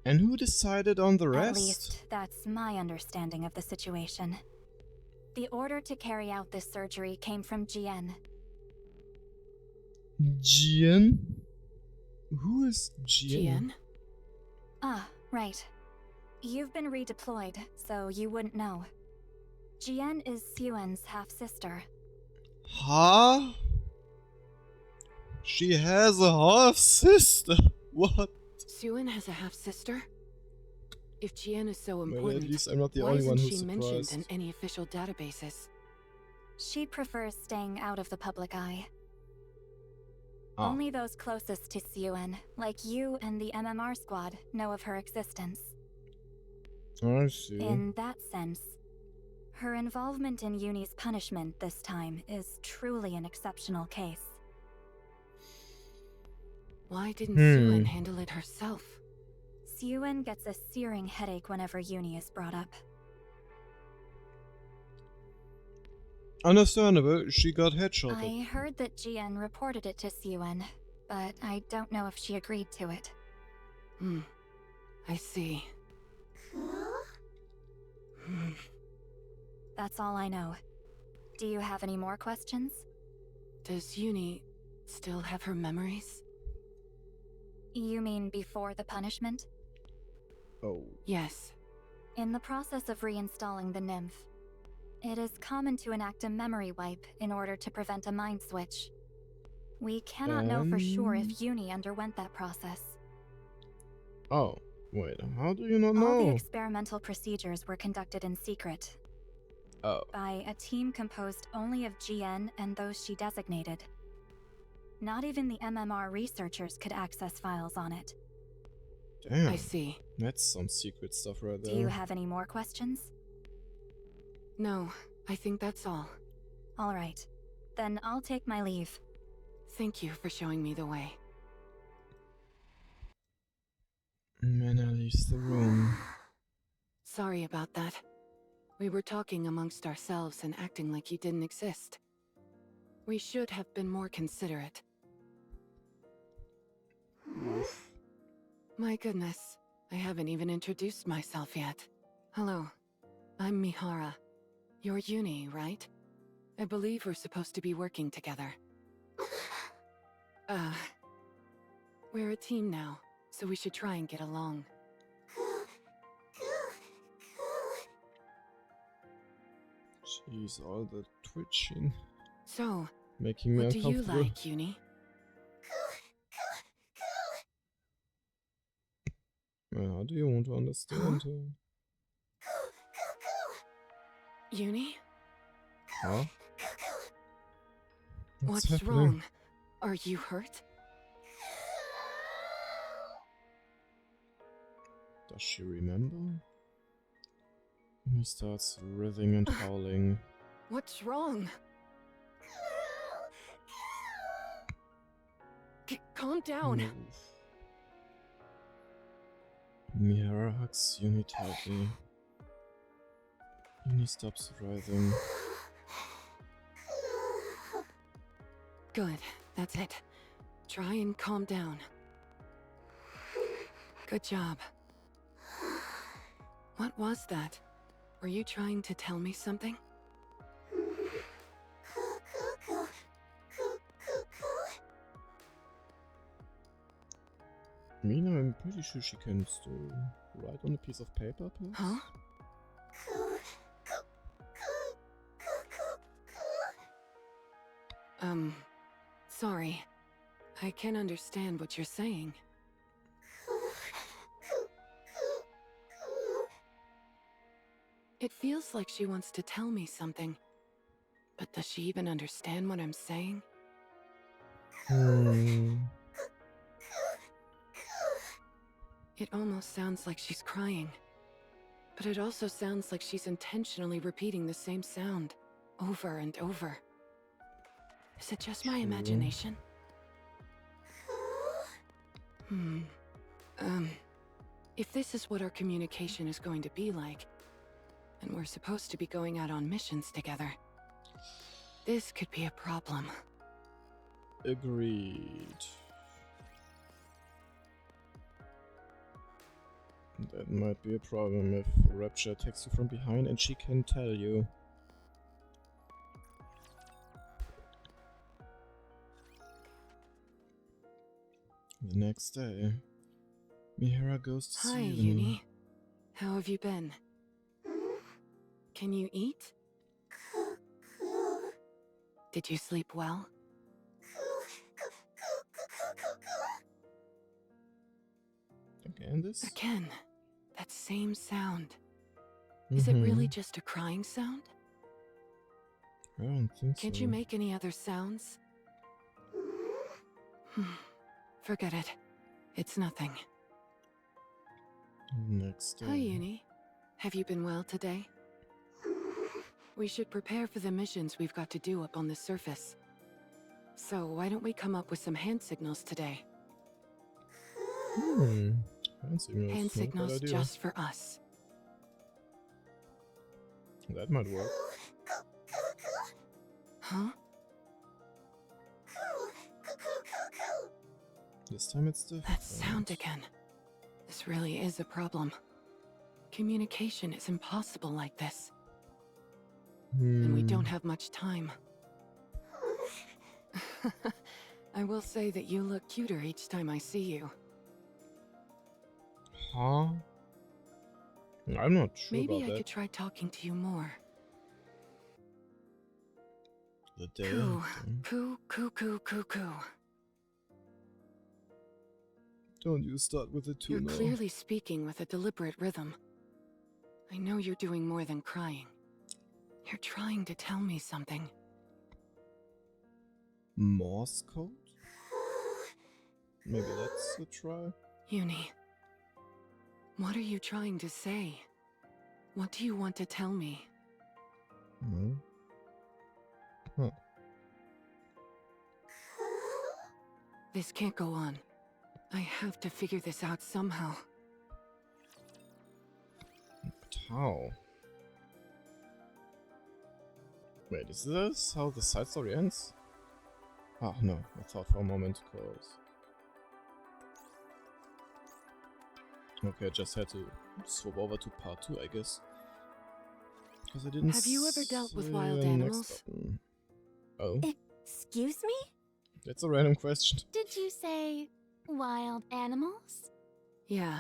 And who decided on the rest? At least, that's my understanding of the situation. The order to carry out this surgery came from Jien. Jien? Who is Jien? Jian? Ah, right. You've been redeployed, so you wouldn't know. Jien is Suen's half-sister. Huh? She has a half-sister? What? Suen has a half-sister? If Jian is so Well, important, at least I'm not the why only isn't one she who's mentioned surprised. in any official databases? She prefers staying out of the public eye. Ah. Only those closest to Suen, like you and the MMR squad, know of her existence. I see. In that sense, her involvement in Uni's punishment this time is truly an exceptional case. Why didn't Suen handle it herself? Suen gets a searing headache whenever Uni is brought up. Understandable, she got headshotted. I heard that Jien reported it to Suen, but I don't know if she agreed to it. I see. That's all I know. Do you have any more questions? Does Uni still have her memories? You mean before the punishment? Oh. Yes. In the process of reinstalling the nymph, it is common to enact a memory wipe in order to prevent a mind switch. We cannot know for sure if Uni underwent that process. Oh, wait, how do you not All the know? experimental procedures were conducted in secret. Oh. By a team composed only of Jien and those she designated. Not even the MMR researchers could access files on it. Damn. I see. That's some secret stuff right there. Do you have any more questions? No, I think that's all. All right. Then I'll take my leave. Thank you for showing me the way. Mena leaves the room. Sorry about that. We were talking amongst ourselves and acting like you didn't exist. We should have been more considerate. Oof. My goodness, I haven't even introduced myself yet. Hello, I'm Mihara. You're Uni, right? I believe we're supposed to be working together. We're a team now, so we should try and get along. Jeez, all the twitching. So, Making me what do you uncomfortable. like, Uni? Well, how do you want to understand her? Uni? Huh? What's happening? wrong? Are you hurt? Does she remember? He starts writhing and howling. What's wrong? Calm down. Move. Mihara hugs Uni tightly. Uni stops writhing. Good, that's it. Try and calm down. Good job. What was that? Were you trying to tell me something? Mina, I'm pretty sure she can still write on a piece of paper, perhaps? Huh? Sorry. I can't understand what you're saying. It feels like she wants to tell me something. But does she even understand what I'm saying? It almost sounds like she's crying. But it also sounds like she's intentionally repeating the same sound, over and over. Is it just my imagination? If this is what our communication is going to be like, and we're supposed to be going out on missions together, this could be a problem. Agreed. That might be a problem if Rapture attacks you from behind and she can tell you. The next day, Mihara goes to Hi, see Uni. How have you been? Can you eat? Did you sleep well? Again, this? Again, that same sound. Is it really just a crying sound? I don't think Can't so. you make any other sounds? Forget it. It's nothing. Next day. Hi, Uni. Have you been well today? We should prepare for the missions we've got to do up on the surface. So why don't we come up with some hand signals today? Hand signals. Hand Not a bad signals idea. just for us. That might work. Huh? This time it's different. That sound again. This really is a problem. Communication is impossible like this. And we don't have much time. I will say that you look cuter each time I see you. Huh? I'm not sure Maybe about I that. could try talking to you more. The day Coo, after. coo, coo, coo, coo, coo. Don't you start with the two You're now. clearly speaking with a deliberate rhythm. I know you're doing more than crying. You're trying to tell me something. Morse code? Maybe that's a try? Uni, what are you trying to say? What do you want to tell me? No. Huh. This can't go on. I have to figure this out somehow. But how? Wait, is this how the side story ends? Ah, no. I thought for a moment, cause... Okay, I just had to swap over to part 2, I guess. Because I didn't Have you ever dealt with see wild a next animals? button. Oh, Excuse me? that's a random question. Did you say wild animals? Yeah.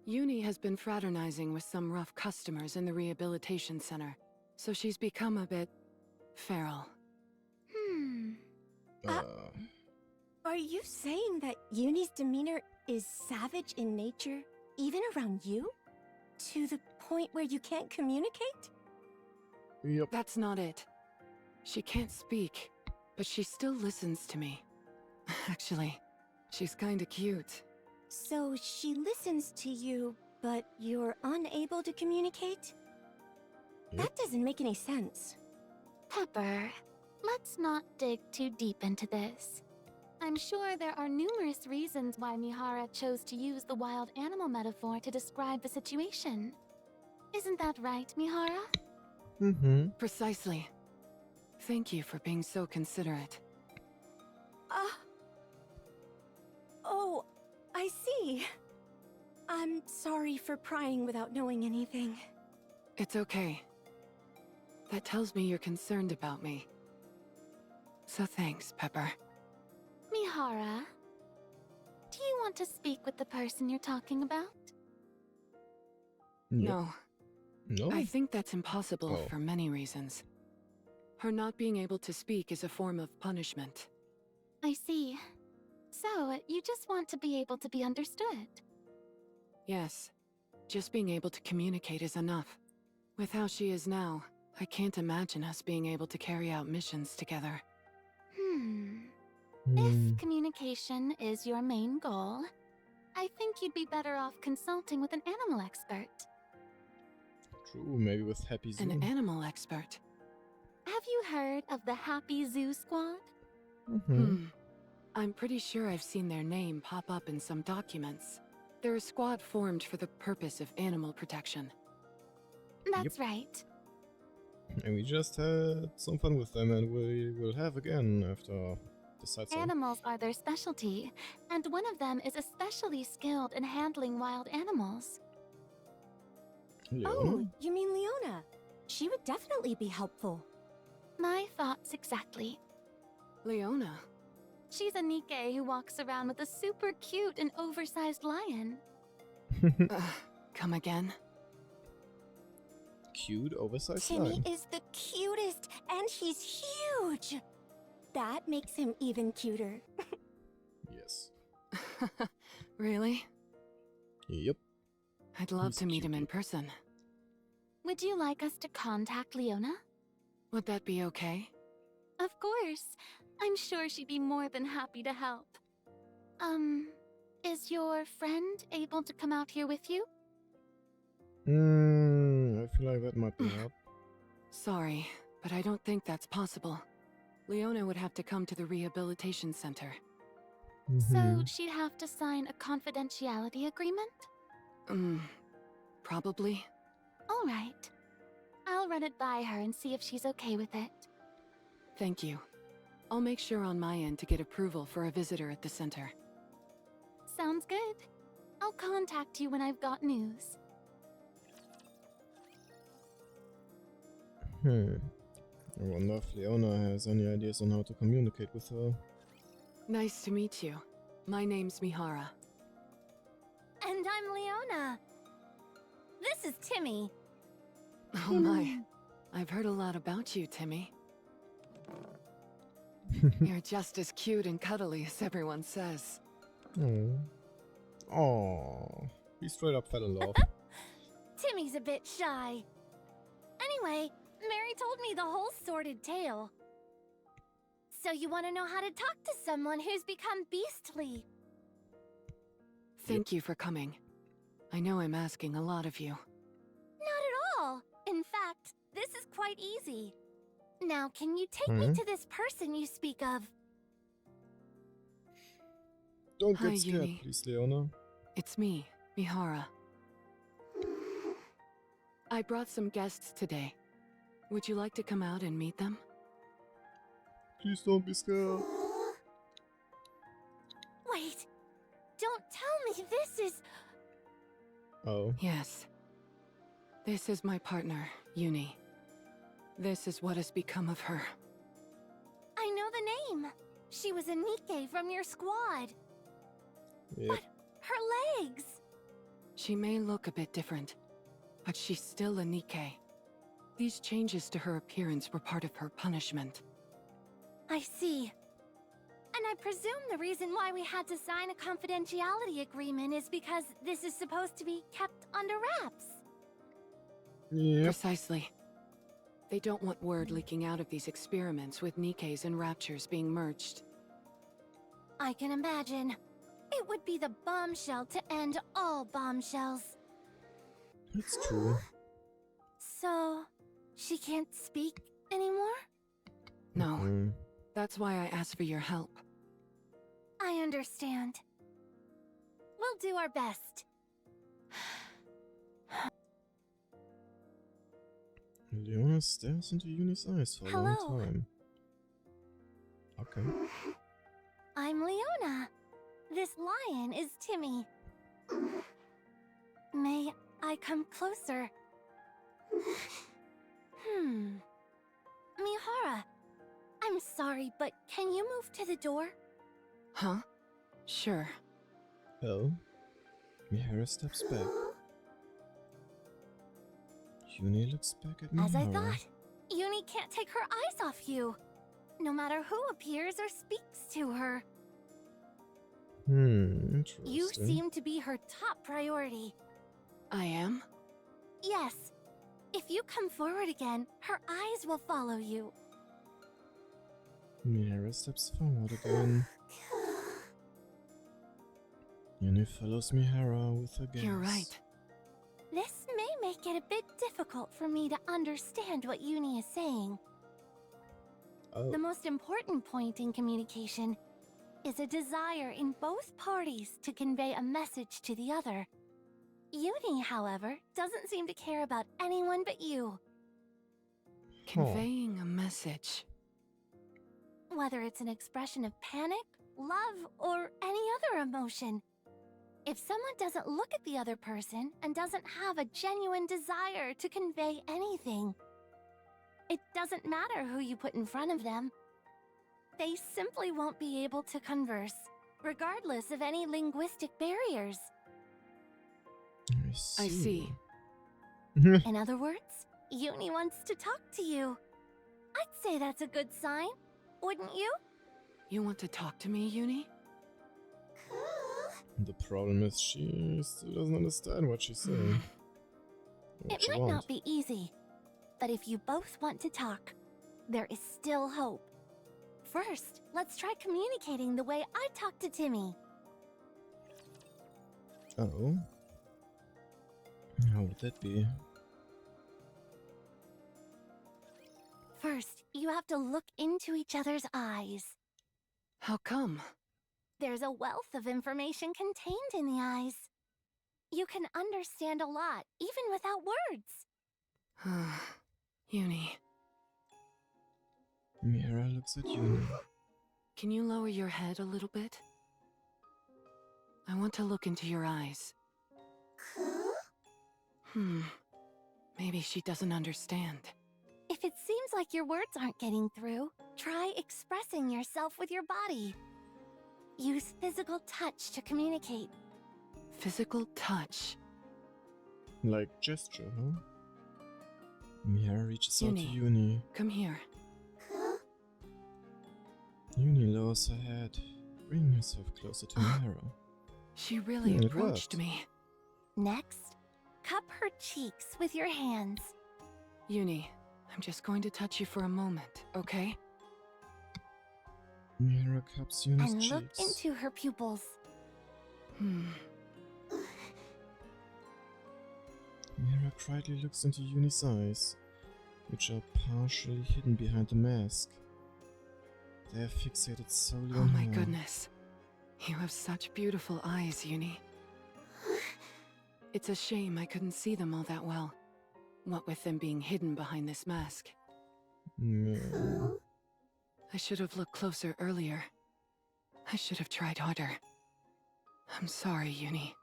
Uni has been fraternizing with some rough customers in the rehabilitation center, so she's become a bit feral. Are you saying that Uni's demeanor is savage in nature, even around you? To the point where you can't communicate? Yep. That's not it. She can't speak, but she still listens to me. Actually, she's kinda cute. So she listens to you, but you're unable to communicate? Yep. That doesn't make any sense. Pepper, let's not dig too deep into this. I'm sure there are numerous reasons why Mihara chose to use the wild animal metaphor to describe the situation. Isn't that right, Mihara? Mm-hmm. Precisely. Thank you for being so considerate. Oh, I see. I'm sorry for prying without knowing anything. It's okay. That tells me you're concerned about me. So thanks, Pepper. Mihara, do you want to speak with the person you're talking about? Yep. No, No? I think that's impossible Oh. for many reasons. Her not being able to speak is a form of punishment. I see. So, you just want to be able to be understood? Yes, just being able to communicate is enough. With how she is now, I can't imagine us being able to carry out missions together. If communication is your main goal, I think you'd be better off consulting with an animal expert. True, maybe with Happy Zoo. An animal expert. Have you heard of the Happy Zoo Squad? I'm pretty sure I've seen their name pop up in some documents. They're a squad formed for the purpose of animal protection. That's right. And we just had some fun with them, and we will have again after the side story. Animals are their specialty, and one of them is especially skilled in handling wild animals. Leona? Oh, you mean Leona? She would definitely be helpful. My thoughts exactly. Leona. She's a Nikkei who walks around with a super cute and oversized lion. Come again? Cute, oversized Timmy line. is the cutest, and he's huge. That makes him even cuter. Yes. Really? Yep. I'd love He's to meet him in cutie. person. Would you like us to contact Leona? Would that be okay? Of course. I'm sure she'd be more than happy to help. Is your friend able to come out here with you? I feel like that might be hard. Sorry, but I don't think that's possible. Leona would have to come to the rehabilitation center. So she'd have to sign a confidentiality agreement? Probably. All right. I'll run it by her and see if she's okay with it. Thank you. I'll make sure on my end to get approval for a visitor at the center. Sounds good. I'll contact you when I've got news. I wonder if Leona has any ideas on how to communicate with her. Nice to meet you. My name's Mihara. And I'm Leona. This is Timmy. Oh my. I've heard a lot about you, Timmy. You're just as cute and cuddly as everyone says. Oh, he straight up fell in love. Timmy's a bit shy. Anyway, Mary told me the whole sordid tale. So you want to know how to talk to someone who's become beastly? Thank you for coming. I know I'm asking a lot of you. Not at all. In fact, this is quite easy. Now, can you take me to this person you speak of? Don't Hi, get scared, Uni. please, Leona. It's me, Mihara. I brought some guests today. Would you like to come out and meet them? Please don't be scared. Wait, don't tell me this is... Oh. Yes. This is my partner, Uni. This is what has become of her. I know the name. She was a Nikkei from your squad. Yep. But her legs... She may look a bit different, but she's still a Nikkei. These changes to her appearance were part of her punishment. I see. And I presume the reason why we had to sign a confidentiality agreement is because this is supposed to be kept under wraps. Yep. Precisely. They don't want word leaking out of these experiments with Nikkeis and Raptures being merged. I can imagine. It would be the bombshell to end all bombshells. It's true. So, she can't speak anymore? No, that's why I asked for your help. I understand. We'll do our best. Leona stares into Uni's eyes for a long Hello. time. Okay. I'm Leona. This lion is Timmy. May I come closer? Mihara, I'm sorry, but can you move to the door? Huh? Sure. Oh. Mihara steps back. Uni looks back at Mihara. As I thought, Uni can't take her eyes off you, no matter who appears or speaks to her. Interesting. You seem to be her top priority. I am? Yes. If you come forward again, her eyes will follow you. Mihara steps forward again. Uni follows Mihara with her gaze. You're right. This may make it a bit difficult for me to understand what Uni is saying. Oh. The most important point in communication is a desire in both parties to convey a message to the other. Uni, however, doesn't seem to care about anyone but you. Conveying a message. Whether it's an expression of panic, love, or any other emotion. If someone doesn't look at the other person and doesn't have a genuine desire to convey anything, it doesn't matter who you put in front of them. They simply won't be able to converse, regardless of any linguistic barriers. I see. In other words, Uni wants to talk to you. I'd say that's a good sign, wouldn't you? You want to talk to me, Uni? The problem is she still doesn't understand what she's saying. What It she might wants. not be easy, but if you both want to talk, there is still hope. First, let's try communicating the way I talked to Timmy. Oh. How would that be? First, you have to look into each other's eyes. How come? There's a wealth of information contained in the eyes. You can understand a lot, even without words. Uni, Mira looks at Uni. can you lower your head a little bit? I want to look into your eyes. Maybe she doesn't understand. If it seems like your words aren't getting through, try expressing yourself with your body. Use physical touch to communicate. Physical touch. Like gesture, huh? Mira reaches out to Uni. Uni. Come here. Uni lowers her head, bringing herself closer to Mira. She really It approached worked. me. Next, cup her cheeks with your hands. Uni, I'm just going to touch you for a moment, okay? Mira cups Uni's And cheeks. look into her pupils. Mira quietly looks into Uni's eyes, which are partially hidden behind the mask. They are fixated solely Oh on my her. goodness. You have such beautiful eyes, Uni. It's a shame I couldn't see them all that well. What with them being hidden behind this mask. Yeah. I should have looked closer earlier. I should have tried harder. I'm sorry, Uni.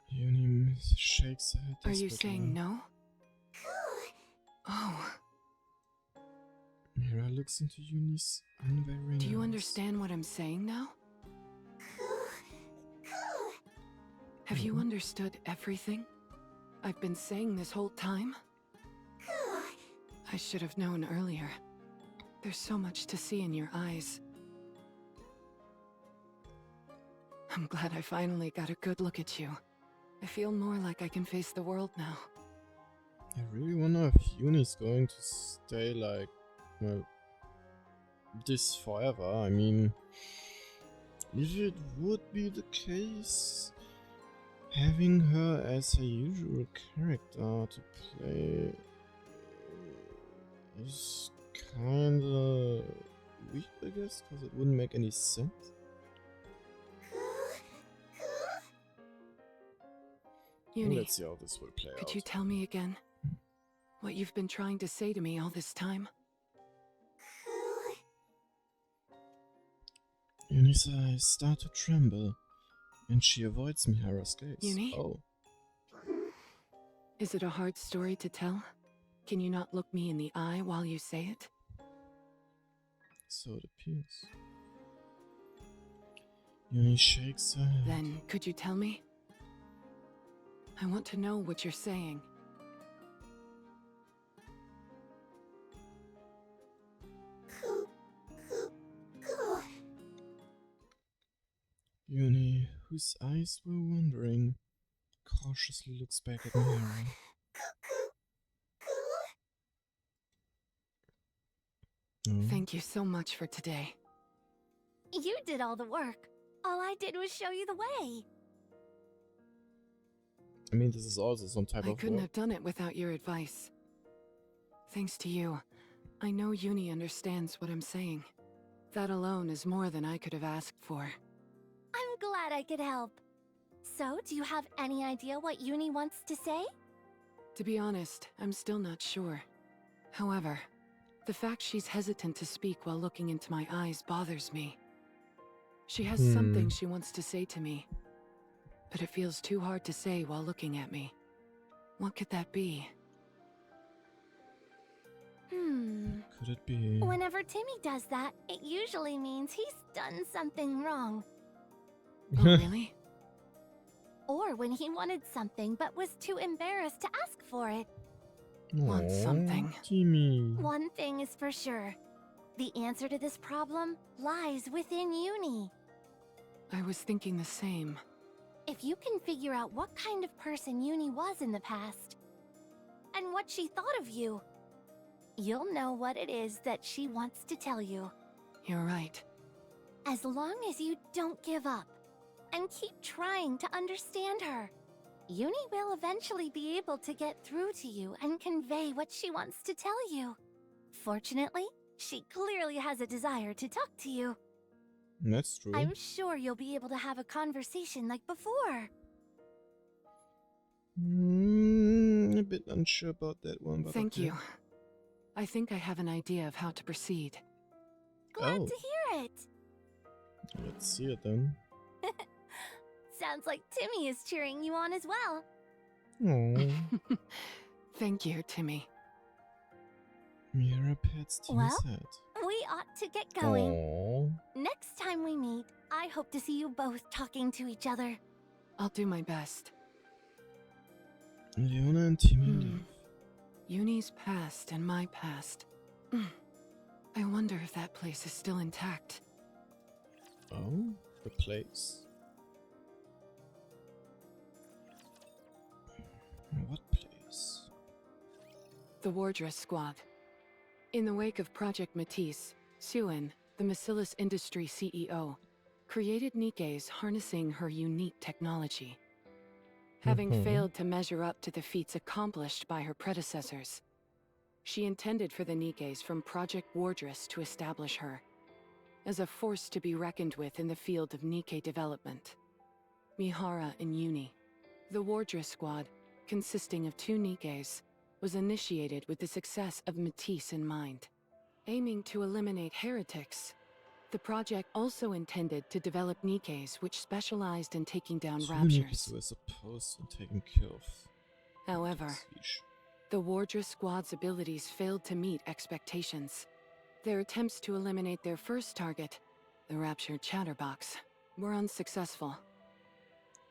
Uni shakes her head Are you desperately. saying no? Oh, Mira looks into Uni's unwavering do you eyes. understand what I'm saying now? Have you understood everything I've been saying this whole time? I should have known earlier. There's so much to see in your eyes. I'm glad I finally got a good look at you. I feel more like I can face the world now. I really wonder if Uni's going to stay like, well, this forever. I mean, if it would be the case, having her as a usual character to play is kinda weird, I guess, because it wouldn't make any sense. Uni, Let's see how this will play could out. you tell me again what you've been trying to say to me all this time? Uni's eyes start to tremble, and she avoids Mihara's gaze. Uni? Oh, Is it a hard story to tell? Can you not look me in the eye while you say it? so it appears. Uni shakes her head. Then, could you tell me? I want to know what you're saying. Uni, whose eyes were wandering, cautiously looks back at Mihara. Oh. Thank you so much for today. You did all the work. All I did was show you the way. I mean, this is also some type I of couldn't work. have done it without your advice. Thanks to you, I know Uni understands what I'm saying. That alone is more than I could have asked for. I'm glad I could help. So, do you have any idea what Uni wants to say? To be honest, I'm still not sure. However, the fact she's hesitant to speak while looking into my eyes bothers me. She has something she wants to say to me, but it feels too hard to say while looking at me. What could that be? Could it be? Whenever Timmy does that, it usually means he's done something wrong. Oh, really? Or when he wanted something but was too embarrassed to ask for it. Want Aw, something. Timmy. One thing is for sure. The answer to this problem lies within Uni. I was thinking the same. If you can figure out what kind of person Uni was in the past, and what she thought of you, you'll know what it is that she wants to tell you. You're right. As long as you don't give up, and keep trying to understand her, Uni will eventually be able to get through to you and convey what she wants to tell you. Fortunately, she clearly has a desire to talk to you. That's true. I'm sure you'll be able to have a conversation like before. A bit unsure about that one, but Thank okay. you. I think I have an idea of how to proceed. Glad Oh. to hear it. Let's see it then. Sounds like Timmy is cheering you on as well. Aww. Thank you, Timmy. Mira pets Timmy's Well? head. We ought to get going. Aww. Next time we meet, I hope to see you both talking to each other. I'll do my best. Leona and Timmy live. Uni's past and my past. I wonder if that place is still intact. Oh, the place. What place? The Wardress Squad. In the wake of Project Matisse, Suen, the Macillus Industry CEO, created Nikkei's harnessing her unique technology. Having failed to measure up to the feats accomplished by her predecessors, she intended for the Nikkeis from Project Wardress to establish her as a force to be reckoned with in the field of Nikkei development. Mihara and Uni, the Wardress Squad, consisting of 2 Nikkeis, was initiated with the success of Matisse in mind. Aiming to eliminate heretics, the project also intended to develop Nikkeis which specialized in taking down 2 raptures. Nikkeis were supposed to take care of. However, Siege. the Wardress Squad's abilities failed to meet expectations. Their attempts to eliminate their first target, the raptured Chatterbox, were unsuccessful,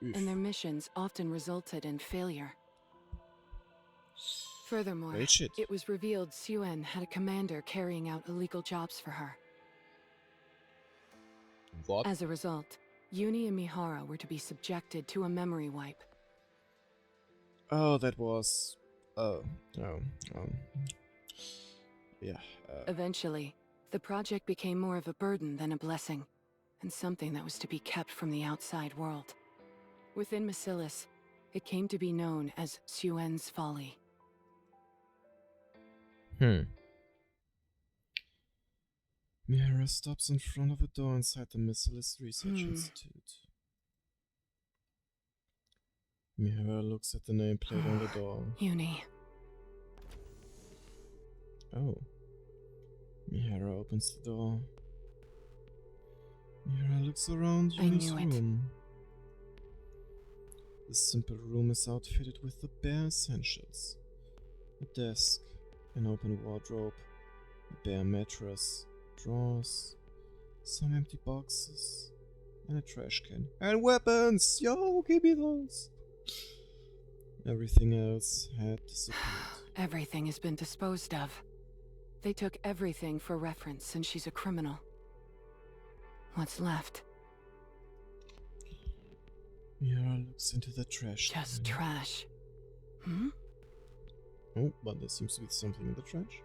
and their missions often resulted in failure. Furthermore, Great shit. it was revealed Suen had a commander carrying out illegal jobs for her. What? As a result, Uni and Mihara were to be subjected to a memory wipe. Oh, that was... Yeah. Eventually, the project became more of a burden than a blessing, and something that was to be kept from the outside world. Within Macillus, it came to be known as Suen's Folly. Mihara stops in front of a door inside the Macillus Research Institute. Mihara looks at the nameplate on the door. Uni. Oh. Mihara opens the door. Mihara looks around I Uni's knew it. room. The simple room is outfitted with the bare essentials. A desk, an open wardrobe, a bare mattress, drawers, some empty boxes, and a trash can. And weapons! Yo, give me those! Everything else had disappeared. Everything has been disposed of. They took everything for reference, and she's a criminal. What's left? Mira looks into the trash Just can. trash. Hmm? Oh, but there seems to be something in the trash.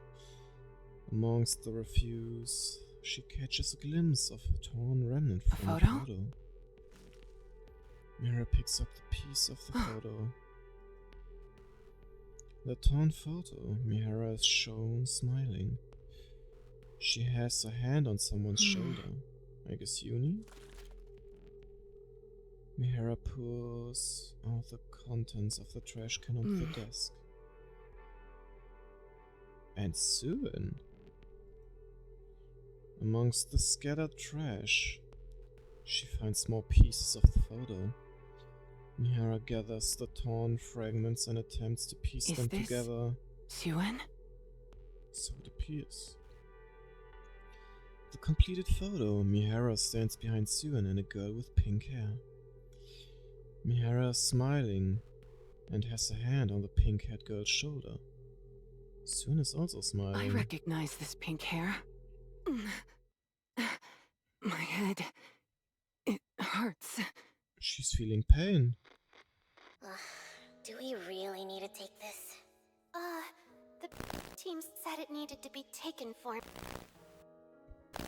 Amongst the refuse, she catches a glimpse of a torn remnant A from a photo? photo. Mira picks up the piece of the photo. The torn photo, Mihara is shown smiling. She has a hand on someone's shoulder. I guess Uni? Mihara pours out the contents of the trash can onto the desk. And Suen. Amongst the scattered trash, She finds more pieces of the photo. Mihara gathers the torn fragments and attempts to piece Is them this together. Suen? So it appears. The completed photo, Mihara stands behind Suen and a girl with pink hair. Mihara is smiling and has a hand on the pink-haired girl's shoulder. Suen is also smiling. I recognize this pink hair. My head. It hurts. She's feeling pain. Do we really need to take this? The team said it needed to be taken for...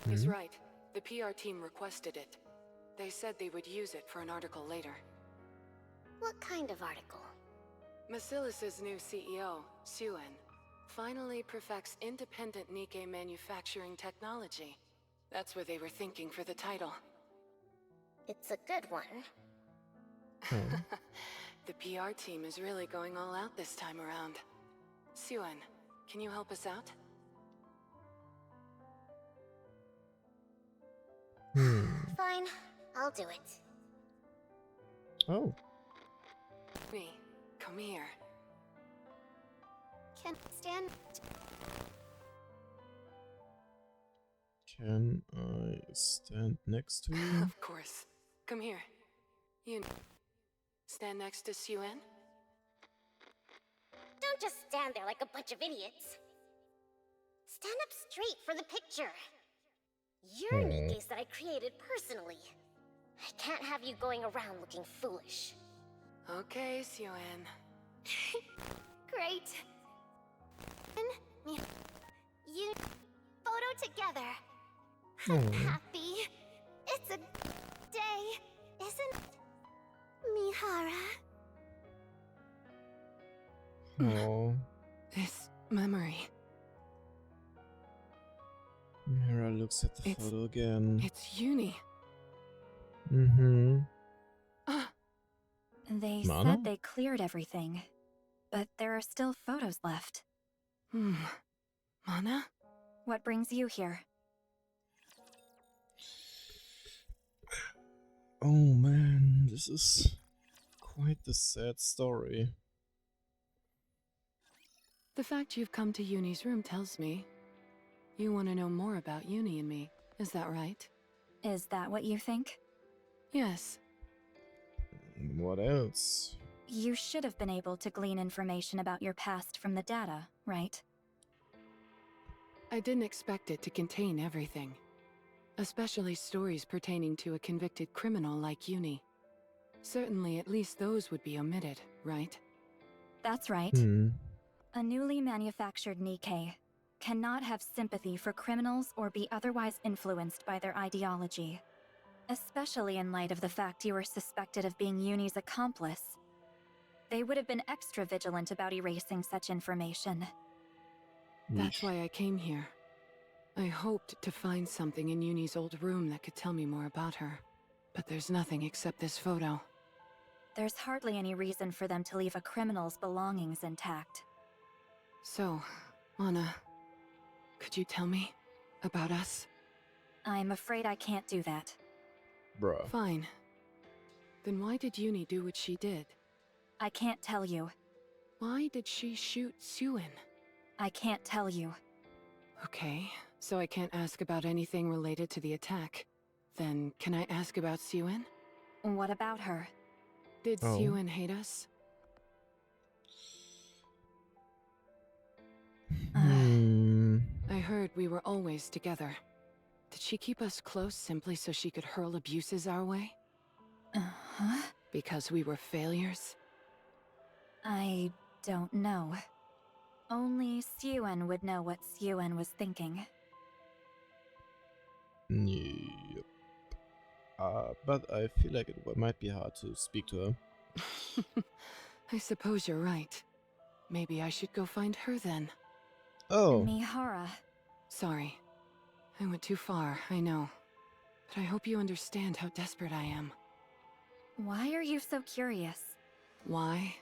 He's right. The PR team requested it. They said they would use it for an article later. What kind of article? Basilis's new CEO, Suen, finally perfects independent Nikkei manufacturing technology. That's what they were thinking for the title. It's a good one. The PR team is really going all out this time around. Suen, can you help us out? Fine, I'll do it. Oh. Me, come here. Can stand... Can I stand next to you? Of course. Come here. You stand next to Suen? Don't just stand there like a bunch of idiots. Stand up straight for the picture. You're Nikke's that I created personally. I can't have you going around looking foolish. Okay, Suen. Great. And you photo together. I'm happy. It's a day, isn't it, Mihara? Oh. This memory. Mihara looks at the photo again. It's Uni. Mm-hmm. They Mana? said they cleared everything, but there are still photos left. Mana? What brings you here? Oh man, this is quite the sad story. The fact you've come to Uni's room tells me you want to know more about Uni and me. Is that right? Is that what you think? Yes. What else? You should have been able to glean information about your past from the data, right? I didn't expect it to contain everything. Especially stories pertaining to a convicted criminal like Uni. Certainly at least those would be omitted, right? That's right. A newly manufactured Nikkei cannot have sympathy for criminals or be otherwise influenced by their ideology. Especially in light of the fact you were suspected of being Uni's accomplice. They would have been extra vigilant about erasing such information. That's why I came here. I hoped to find something in Uni's old room that could tell me more about her. But there's nothing except this photo. There's hardly any reason for them to leave a criminal's belongings intact. So, Anna, could you tell me about us? I'm afraid I can't do that. Bruh. Fine. Then why did Uni do what she did? I can't tell you. Why did she shoot Suen? I can't tell you. Okay, so I can't ask about anything related to the attack. Then can I ask about Suen? What about her? Did Suen hate us? I heard we were always together. Did she keep us close simply so she could hurl abuses our way? Uh-huh. Because we were failures? I don't know. Only Suen would know what Suen was thinking. Yep. But I feel like it might be hard to speak to her. I suppose you're right. Maybe I should go find her then. Oh. Mihara. Sorry. I went too far, I know. But I hope you understand how desperate I am. Why are you so curious? Why?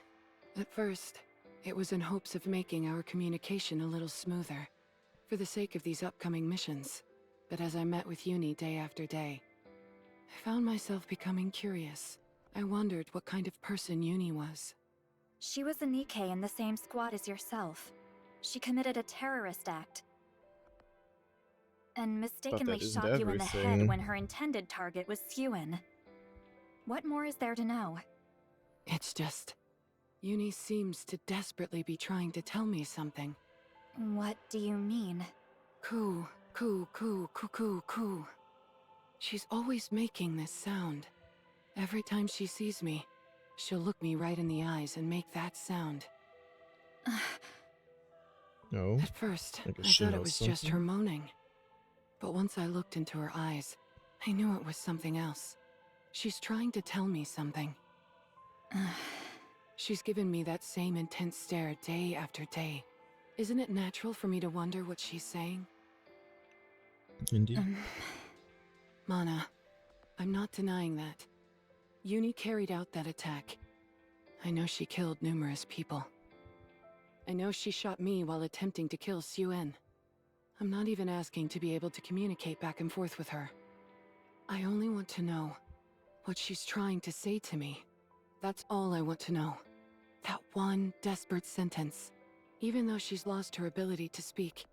At first, it was in hopes of making our communication a little smoother, for the sake of these upcoming missions. But as I met with Uni day after day, I found myself becoming curious. I wondered what kind of person Uni was. She was a Nikkei in the same squad as yourself. She committed a terrorist act. And mistakenly isn't shot you in the head everything. when her intended target was Suen. What more is there to know? It's just... Uni seems to desperately be trying to tell me something. What do you mean? Coo, coo, coo, coo, coo, coo. She's always making this sound. Every time she sees me, she'll look me right in the eyes and make that sound. No. At first, I guess I she thought it knows was just her something. moaning. But once I looked into her eyes, I knew it was something else. She's trying to tell me something. She's given me that same intense stare day after day. Isn't it natural for me to wonder what she's saying? Indeed. Mana, I'm not denying that. Uni carried out that attack. I know she killed numerous people. I know she shot me while attempting to kill Suen. I'm not even asking to be able to communicate back and forth with her. I only want to know what she's trying to say to me. That's all I want to know. That one desperate sentence. Even though she's lost her ability to speak.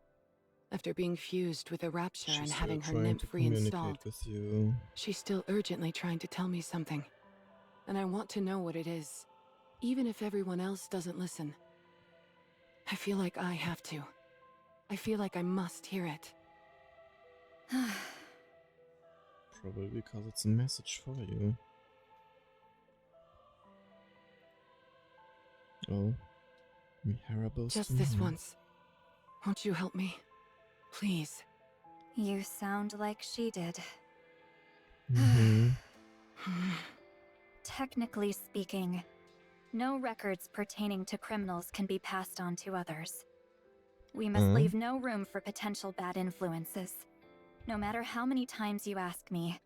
After being fused with a rapture and She's having still her trying nymph to reinstalled, communicate with you. she's still urgently trying to tell me something. And I want to know what it is. Even if everyone else doesn't listen. I feel like I have to. I feel like I must hear it. Probably because it's a message for you. Oh. Mihara boasting. Just this once. Won't you help me? Please. You sound like she did. Mm-hmm. Technically speaking, no records pertaining to criminals can be passed on to others. We must leave no room for potential bad influences. No matter how many times you ask me,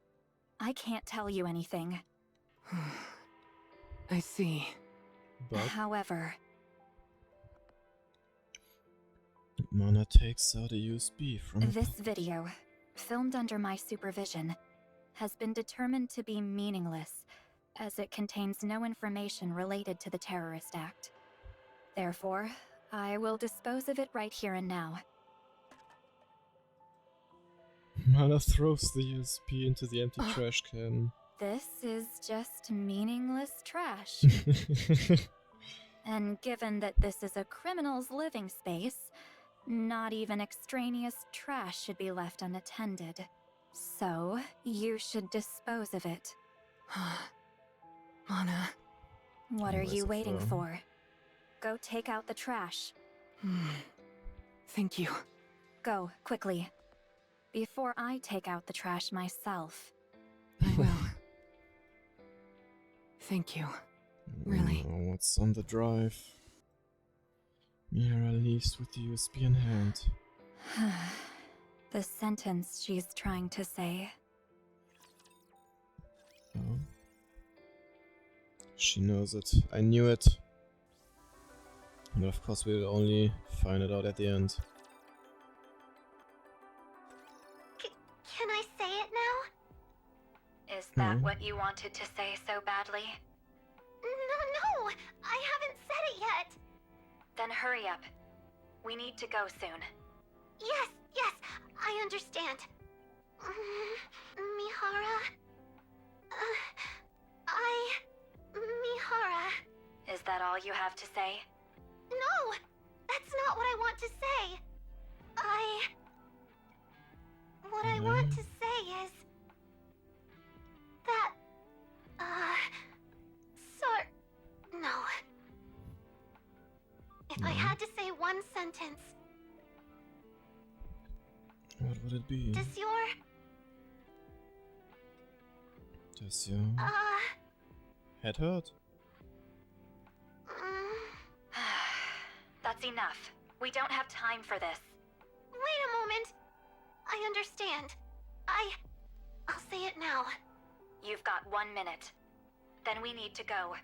I can't tell you anything. I see. But However, Mana takes out a USB from this video, filmed under my supervision, has been determined to be meaningless, as it contains no information related to the terrorist act. Therefore, I will dispose of it right here and now. Mana throws the USB into the empty trash can. This is just meaningless trash. And given that this is a criminal's living space, not even extraneous trash should be left unattended. So, you should dispose of it. Mana. What are Where's you it waiting from? for? Go take out the trash. Thank you. Go, quickly. Before I take out the trash myself. I will. Thank you. Really? Oh, what's on the drive? Mihara leaves with the USB in hand. The sentence she's trying to say. Oh. She knows it. I knew it. But of course we'll only find it out at the end. Can I say it now? Is that what you wanted to say so badly? No, I haven't said it yet. Then hurry up. We need to go soon. Yes, I understand. Mihara... Mihara... Is that all you have to say? No! That's not what I want to say! What I want to say is... that... No. If I had to say one sentence... What would it be? Does your... Does your head hurt? That's enough. We don't have time for this. Wait a moment. I understand. I'll say it now. You've got 1 minute. Then we need to go.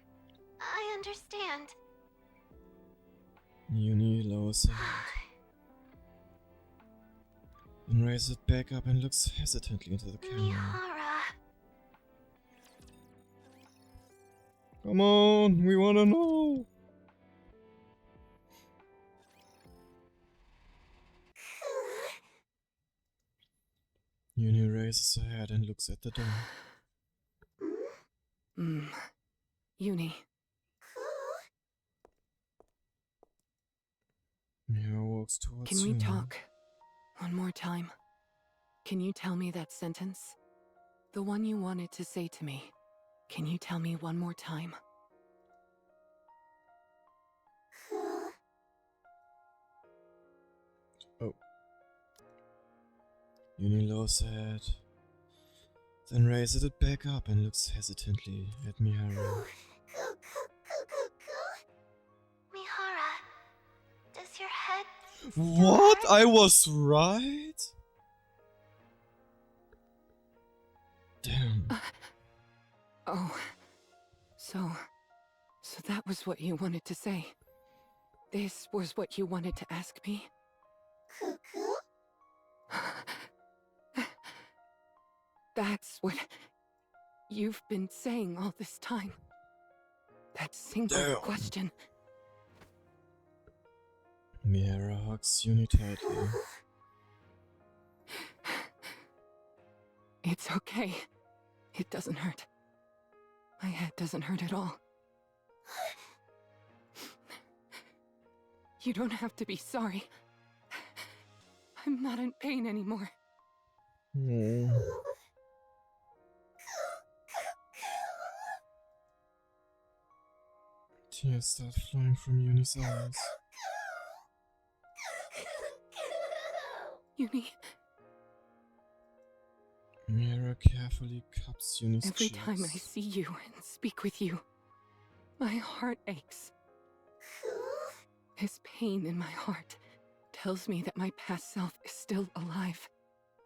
I understand. Uni lowers her head. Then raises it back up and looks hesitantly into the camera. Mihara... Come on, we wanna know. Uni raises her head and looks at the door. Uni. Mira walks towards Can we Uni. talk one more time? Can you tell me that sentence? The one you wanted to say to me. Can you tell me one more time? Oh. Uni lowers her head, then raises it back up and looks hesitantly at Mihara. Mihara, does your head What? I was right? Damn. Oh. So that was what you wanted to say. This was what you wanted to ask me? Cuckoo? That's what you've been saying all this time. That single Damn. question. Mihara hugs Uni tightly. It's okay. It doesn't hurt. My head doesn't hurt at all. You don't have to be sorry. I'm not in pain anymore. Tears start flowing from Uni's eyes. Uni, Mira carefully cups Uni's every cheeks. time I see you and speak with you, my heart aches. This pain in my heart tells me that my past self is still alive.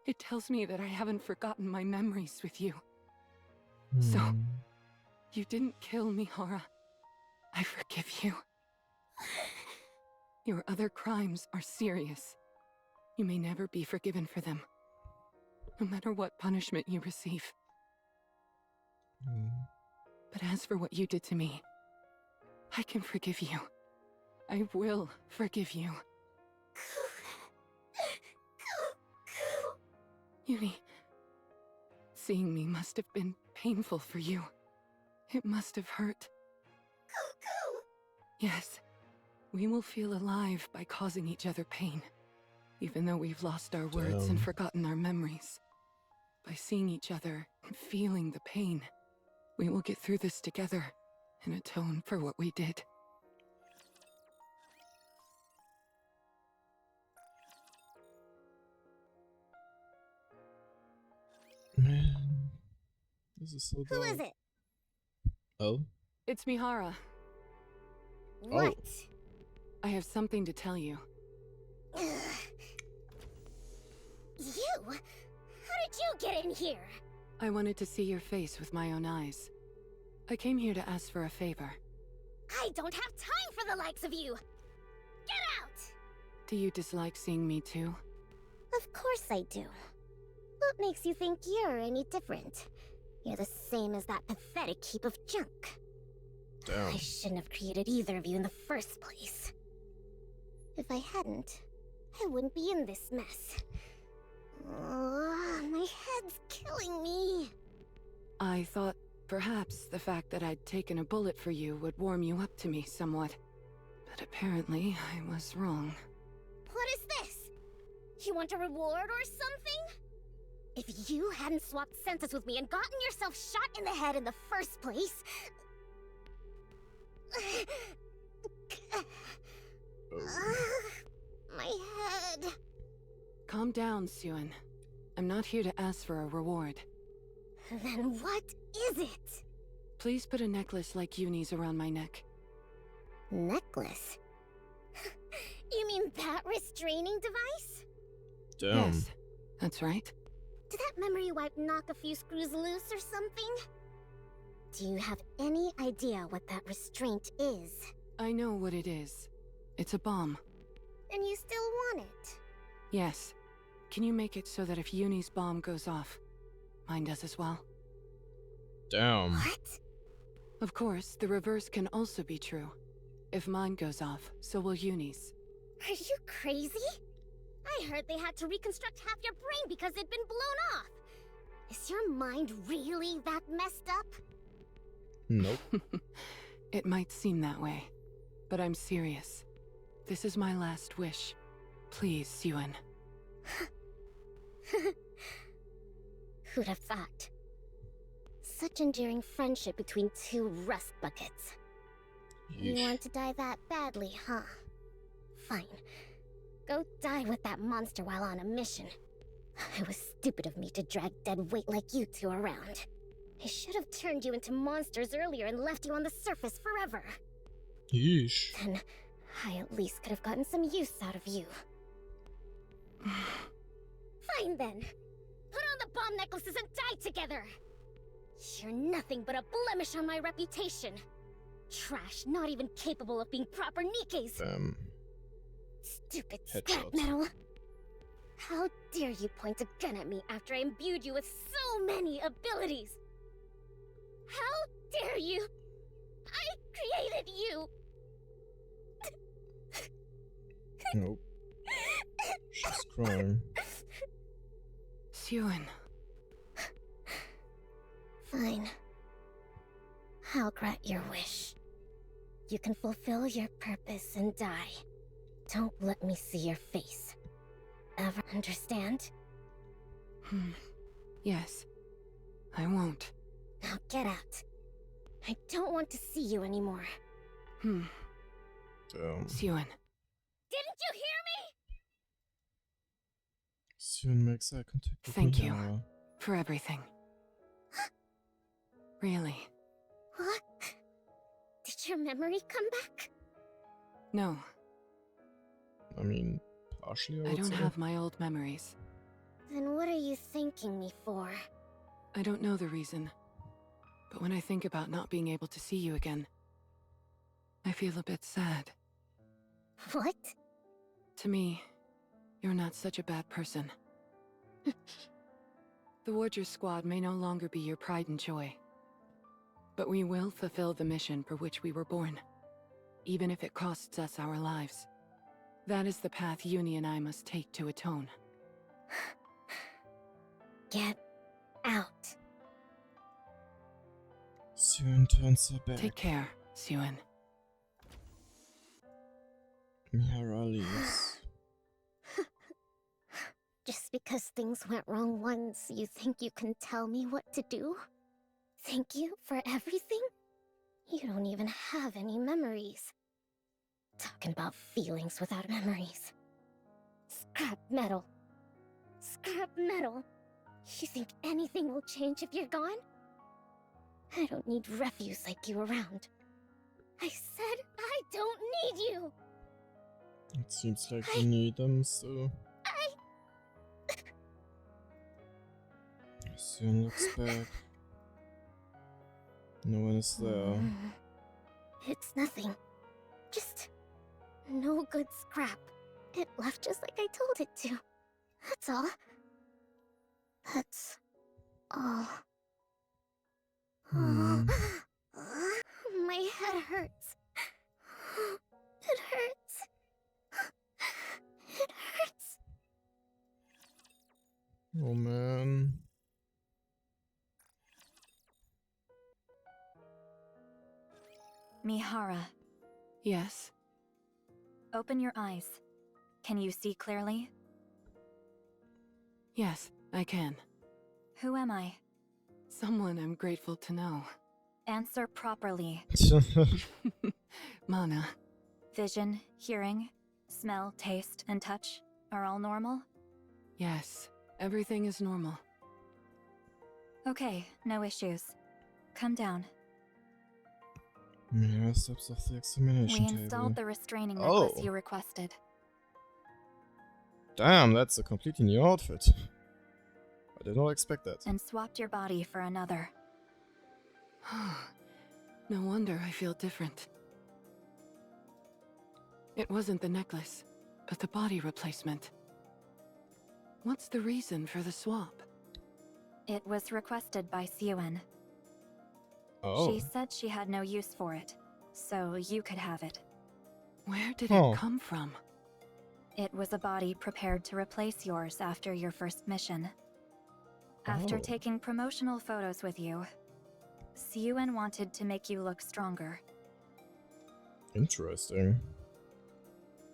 It tells me that I haven't forgotten my memories with you. So, you didn't kill me, Hara. I forgive you. Your other crimes are serious. You may never be forgiven for them, no matter what punishment you receive. But as for what you did to me, I can forgive you. I will forgive you. Uni, seeing me must have been painful for you. It must have hurt. Yes, we will feel alive by causing each other pain, even though we've lost our words and forgotten our memories. By seeing each other and feeling the pain, we will get through this together and atone for what we did. Man, this is so dark. Who is it? Oh? It's Mihara. What? I have something to tell you. You? How did you get in here? I wanted to see your face with my own eyes. I came here to ask for a favor. I don't have time for the likes of you! Get out! Do you dislike seeing me too? Of course I do. What makes you think you're any different? You're the same as that pathetic heap of junk. Damn. I shouldn't have created either of you in the first place. If I hadn't, I wouldn't be in this mess. My head's killing me. I thought perhaps the fact that I'd taken a bullet for you would warm you up to me somewhat. But apparently, I was wrong. What is this? You want a reward or something? If you hadn't swapped senses with me and gotten yourself shot in the head in the first place... my head... Calm down, Suan. I'm not here to ask for a reward. Then what is it? Please put a necklace like Uni's around my neck. Necklace? You mean that restraining device? Damn. Yes, that's right. Did that memory wipe knock a few screws loose or something? Do you have any idea what that restraint is? I know what it is. It's a bomb. And you still want it? Yes. Can you make it so that if Uni's bomb goes off, mine does as well? Damn. What? Of course, the reverse can also be true. If mine goes off, so will Uni's. Are you crazy? I heard they had to reconstruct half your brain because it'd been blown off. Is your mind really that messed up? Nope. It might seem that way, but I'm serious. This is my last wish. Please, Suen. Who'd have thought? Such endearing friendship between two rust buckets. You want to die that badly, huh? Fine. Go die with that monster while on a mission. It was stupid of me to drag dead weight like you two around. I should have turned you into monsters earlier and left you on the surface forever. Yeesh. Then, I at least could have gotten some use out of you. Fine then. Put on the bomb necklaces and die together! You're nothing but a blemish on my reputation. Trash, not even capable of being proper Nikke's. Stupid scrap metal. How dare you point a gun at me after I imbued you with so many abilities? How dare you? I created you! Nope. She's crying. Suen. Fine. I'll grant your wish. You can fulfill your purpose and die. Don't let me see your face. Ever understand? Yes. I won't. Now get out. I don't want to see you anymore. Damn. Suen. Didn't you hear me? Suen makes eye contact with Thank Mihara. you for everything. Really. What? Did your memory come back? No, I mean, partially, I I would don't say. have my old memories. Then what are you thanking me for? I don't know the reason. But when I think about not being able to see you again, I feel a bit sad. What? To me, you're not such a bad person. The Warrior Squad may no longer be your pride and joy. But we will fulfill the mission for which we were born, even if it costs us our lives. That is the path Uni and I must take to atone. Get out. Suen turns her back. Take care, Suen. Mihara leaves. Just because things went wrong once, you think you can tell me what to do? Thank you for everything? You don't even have any memories. Talking about feelings without memories. Scrap metal. Scrap metal. You think anything will change if you're gone? I don't need refuse like you around. I said I don't need you! It seems like you need them, so... Suen looks back. No one is there. It's nothing. Just no good scrap. It left just like I told it to. That's all. That's all. Hmm. My head hurts. It hurts. It hurts. Oh man. Mihara, Yes? open your eyes. Can you see clearly? Yes, I can. Who am I? Someone I'm grateful to know. Answer properly. Mana. Vision, hearing, smell, taste, and touch are all normal? Yes, everything is normal. Okay, no issues. Come down. Mihara steps off the examination We table. installed the restraining necklace Oh. you requested. Damn, that's a completely new outfit. I did not expect that. And swapped your body for another. No wonder I feel different. It wasn't the necklace, but the body replacement. What's the reason for the swap? It was requested by Suen. Oh. She said she had no use for it, so you could have it. Where did it come from? It was a body prepared to replace yours after your first mission. After taking promotional photos with you, Siyuen wanted to make you look stronger. Interesting.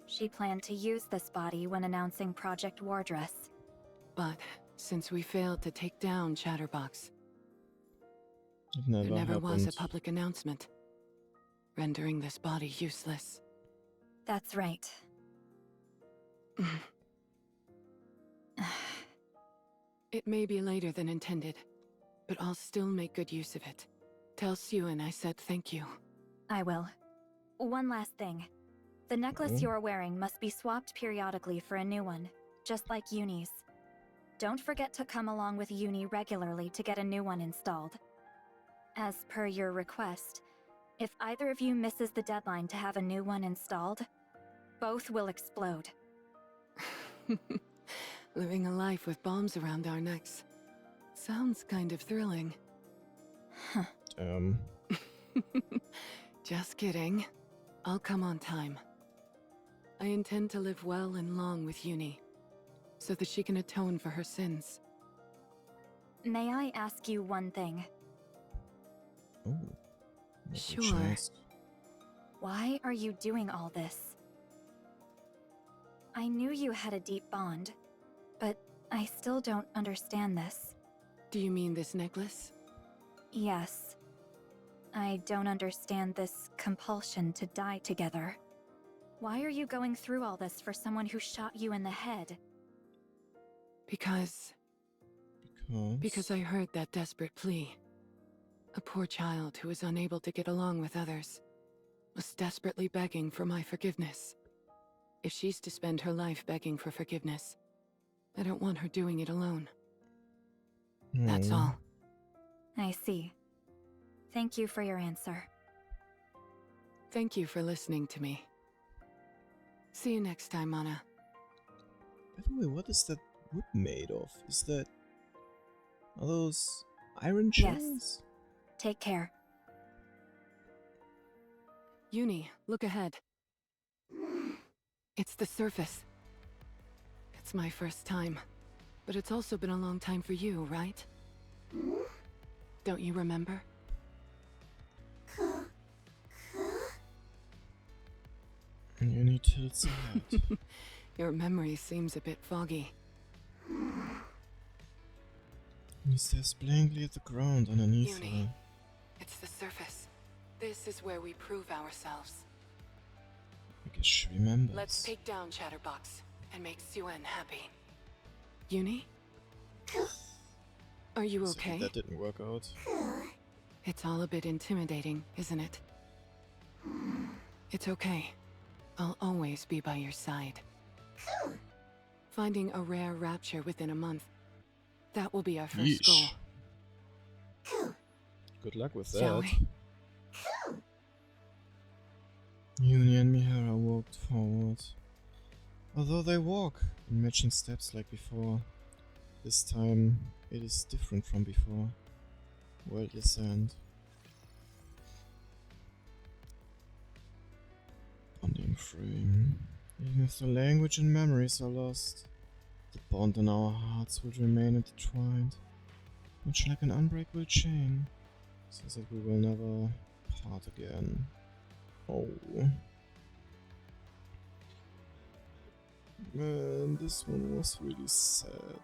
She planned to use this body when announcing Project Wardress. But since we failed to take down Chatterbox, There never was a public announcement, rendering this body useless. That's right. It may be later than intended, but I'll still make good use of it. Tell Siyuen I said thank you. I will. One last thing. The necklace you're wearing must be swapped periodically for a new one, just like Uni's. Don't forget to come along with Uni regularly to get a new one installed. As per your request, if either of you misses the deadline to have a new one installed, both will explode. Living a life with bombs around our necks. Sounds kind of thrilling. Just kidding. I'll come on time. I intend to live well and long with Uni, so that she can atone for her sins. May I ask you one thing? Oh. Sure. Why are you doing all this? I knew you had a deep bond, but I still don't understand this. Do you mean this necklace? Yes. I don't understand this compulsion to die together. Why are you going through all this for someone who shot you in the head? Because I heard that desperate plea. A poor child who was unable to get along with others was desperately begging for my forgiveness. If she's to spend her life begging for forgiveness, I don't want her doing it alone. That's all. I see. Thank you for your answer. Thank you for listening to me. See you next time, Anna. By the way, what is that wood made of? Are those iron shells? Yes. Take care. Uni, look ahead. It's the surface. It's my first time, but it's also been a long time for you, right? Don't you remember? Uni tilts her head. Your memory seems a bit foggy. He stares blankly at the ground underneath Uni, her. it's the surface. This is where we prove ourselves. I guess she remembers. Let's take down Chatterbox and make Siyuen happy. Uni? Are you okay? That didn't work out. It's all a bit intimidating, isn't it? It's okay. I'll always be by your side. Finding a rare rapture within a month. That will be our first goal. Good luck with Shall that. we? Uni and Mihara walked forward. Although they walk in matching steps like before, this time it is different from before. Worldly sand. Bonding free. Even if the language and memories are lost, the bond in our hearts will remain intertwined, much like an unbreakable chain, so that we will never part again. Oh. Man, this one was really sad.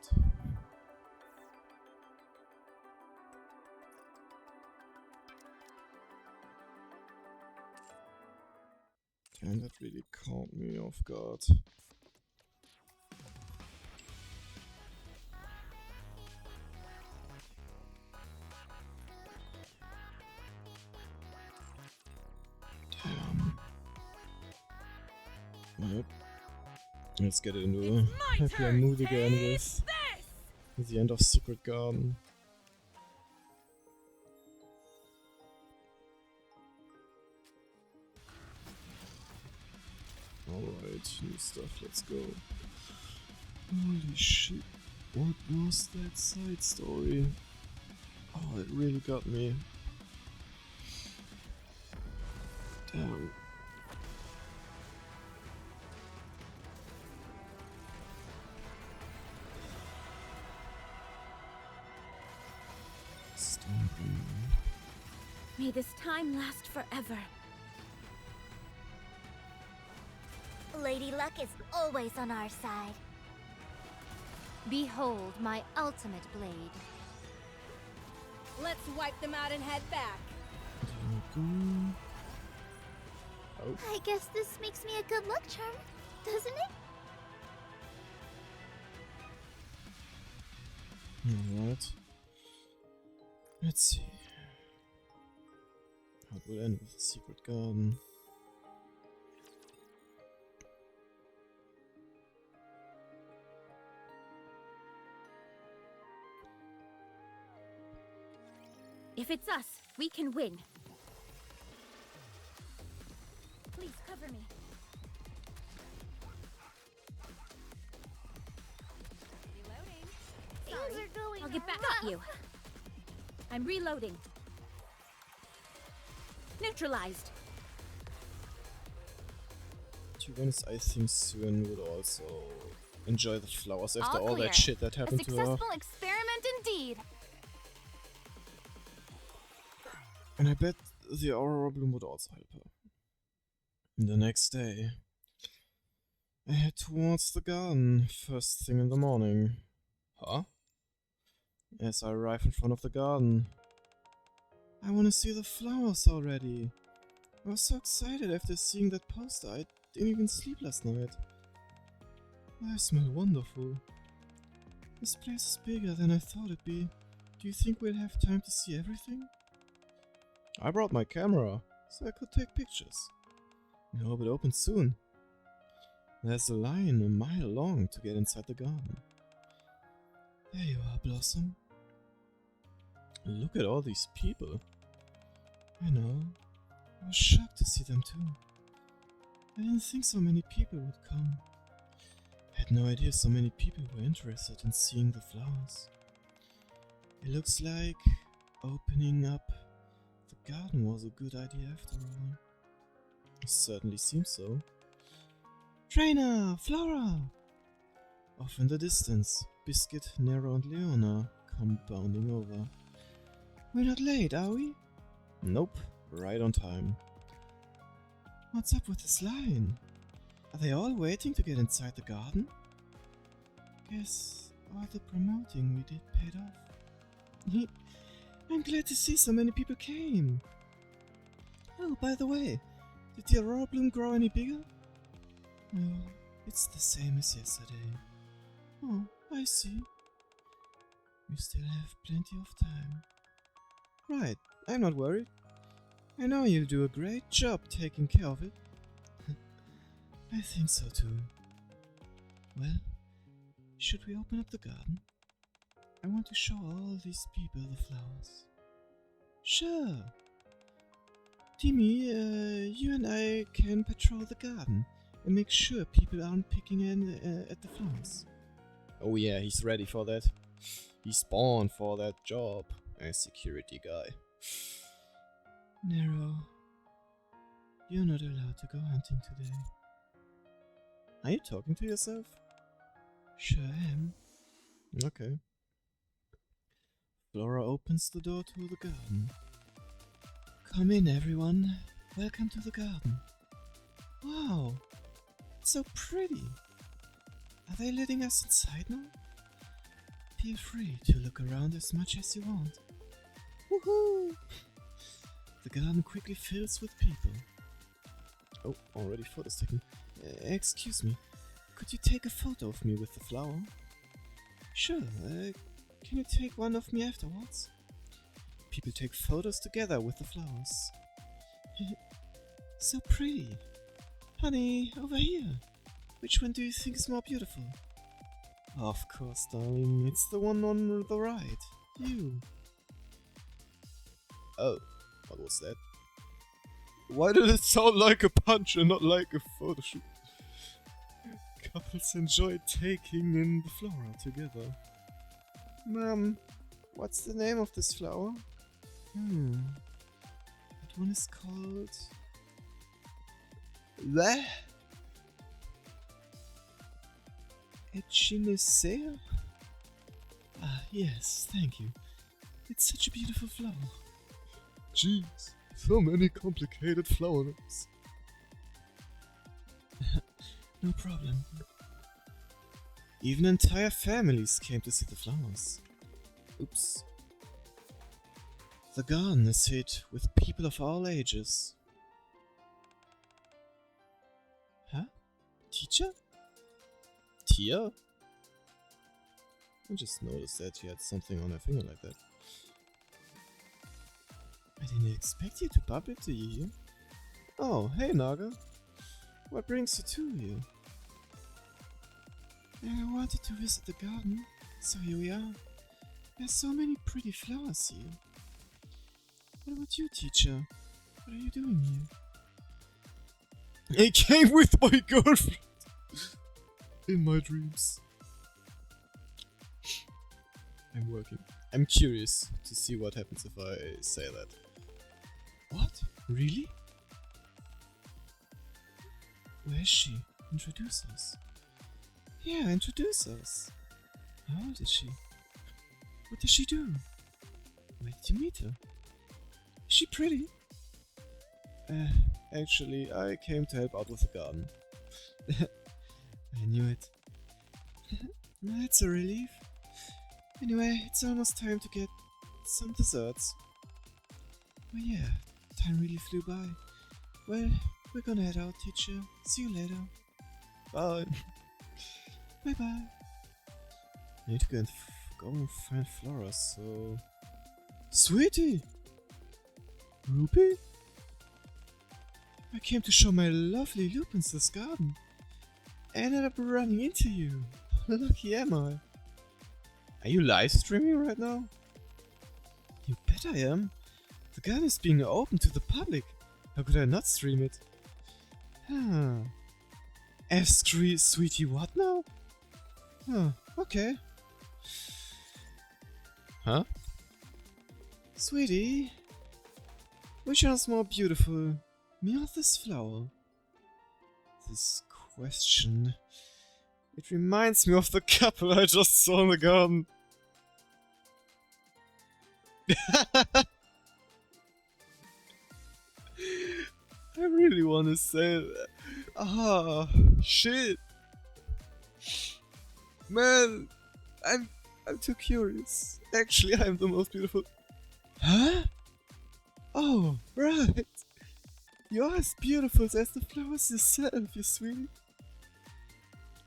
And that really caught me off guard. Damn. Yep. Let's get into a happier mood again with the end of Secret Garden. Alright, new stuff, let's go. Holy shit, what was that side story? Oh, it really got me. Um, May this time last forever. Lady Luck is always on our side. Behold my ultimate blade. Let's wipe them out and head back. Oh. I guess this makes me a good luck charm, doesn't it? Alright. Let's see. How it will end with the secret garden. If it's us, we can win. Please cover me. Reloading. Things are going. I'll get back at you. I'm reloading. Neutralized. To be honest, I think Suen would also enjoy the flowers after All all clear. that shit that A happened to her. successful experiment indeed. And I bet the Aurora Bloom would also help her. The next day, I head towards the garden first thing in the morning. Huh? As I arrive in front of the garden. I want to see the flowers already. I was so excited after seeing that poster. I didn't even sleep last night. I smell wonderful. This place is bigger than I thought it'd be. Do you think we'll have time to see everything? I brought my camera, so I could take pictures. I hope it opens soon. There's a line a mile long to get inside the garden. There you are, Blossom. Look at all these people. I know. I was shocked to see them too. I didn't think so many people would come. I had no idea so many people were interested in seeing the flowers. It looks like opening up the garden was a good idea after all. It certainly seems so. Trainer! Flora! Off in the distance, Biscuit, Nero and Leona come bounding over. We're not late, are we? Nope, right on time. What's up with this line? Are they all waiting to get inside the garden? Guess all the promoting we did paid off. I'm glad to see so many people came. Oh, by the way, did the Aurora Bloom grow any bigger? No, it's the same as yesterday. Oh, I see. We still have plenty of time. Right, I'm not worried. I know you'll do a great job taking care of it. I think so too. Well, should we open up the garden? I want to show all these people the flowers. Sure. Timmy, you and I can patrol the garden and make sure people aren't picking at the flowers. Oh yeah, he's ready for that. He's born for that job as security guy. Nero, you're not allowed to go hunting today. Are you talking to yourself? Sure am. Okay. Flora opens the door to the garden. Come in, everyone. Welcome to the garden. Wow, it's so pretty. Are they letting us inside now? Feel free to look around as much as you want. Woohoo! The garden quickly fills with people. Oh, already photos taken. Excuse me, could you take a photo of me with the flower? Sure, can you take one of me afterwards? People take photos together with the flowers. So pretty. Honey, over here. Which one do you think is more beautiful? Of course, darling, it's the one on the right. You. Oh, what was that? Why did it sound like a punch and not like a photo shoot? Couples enjoy taking in the flora together. What's the name of this flower? That one is called Bleh. Echinacea? Ah, yes, thank you. It's such a beautiful flower. Jeez, so many complicated flower names. No problem. Even entire families came to see the flowers. Oops. The garden is hit with people of all ages. Huh? Teacher? Tia? I just noticed that she had something on her finger like that. I didn't expect you to bump into you here. Oh, hey Naga. What brings you to here? I wanted to visit the garden, so here we are. There's so many pretty flowers here. What about you, teacher? What are you doing here? I came with my girlfriend! In my dreams. I'm working. I'm curious to see what happens if I say that. What? Really? Where is she? Introduce us. Yeah, introduce us. How old is she? What does she do? Where did you meet her? Is she pretty? Actually, I came to help out with the garden. I knew it. That's a relief. Anyway, it's almost time to get some desserts. Oh yeah, time really flew by. Well, we're gonna head out, teacher. See you later. Bye. Bye-bye. I need to go and find Flora, so... Sweetie! Ruby? I came to show my lovely lupins this garden. I ended up running into you. How lucky am I? Are you live streaming right now? You bet I am. The garden is being open to the public. How could I not stream it? Huh. Sweetie what now? Huh, okay. Huh? Sweetie, which one is more beautiful, me or this flower? This question... It reminds me of the couple I just saw in the garden. I really want to say that. Ah, shit. Man, I'm too curious. Actually, I'm the most beautiful. Huh? Oh, right. You're as beautiful as the flowers yourself, you sweetie.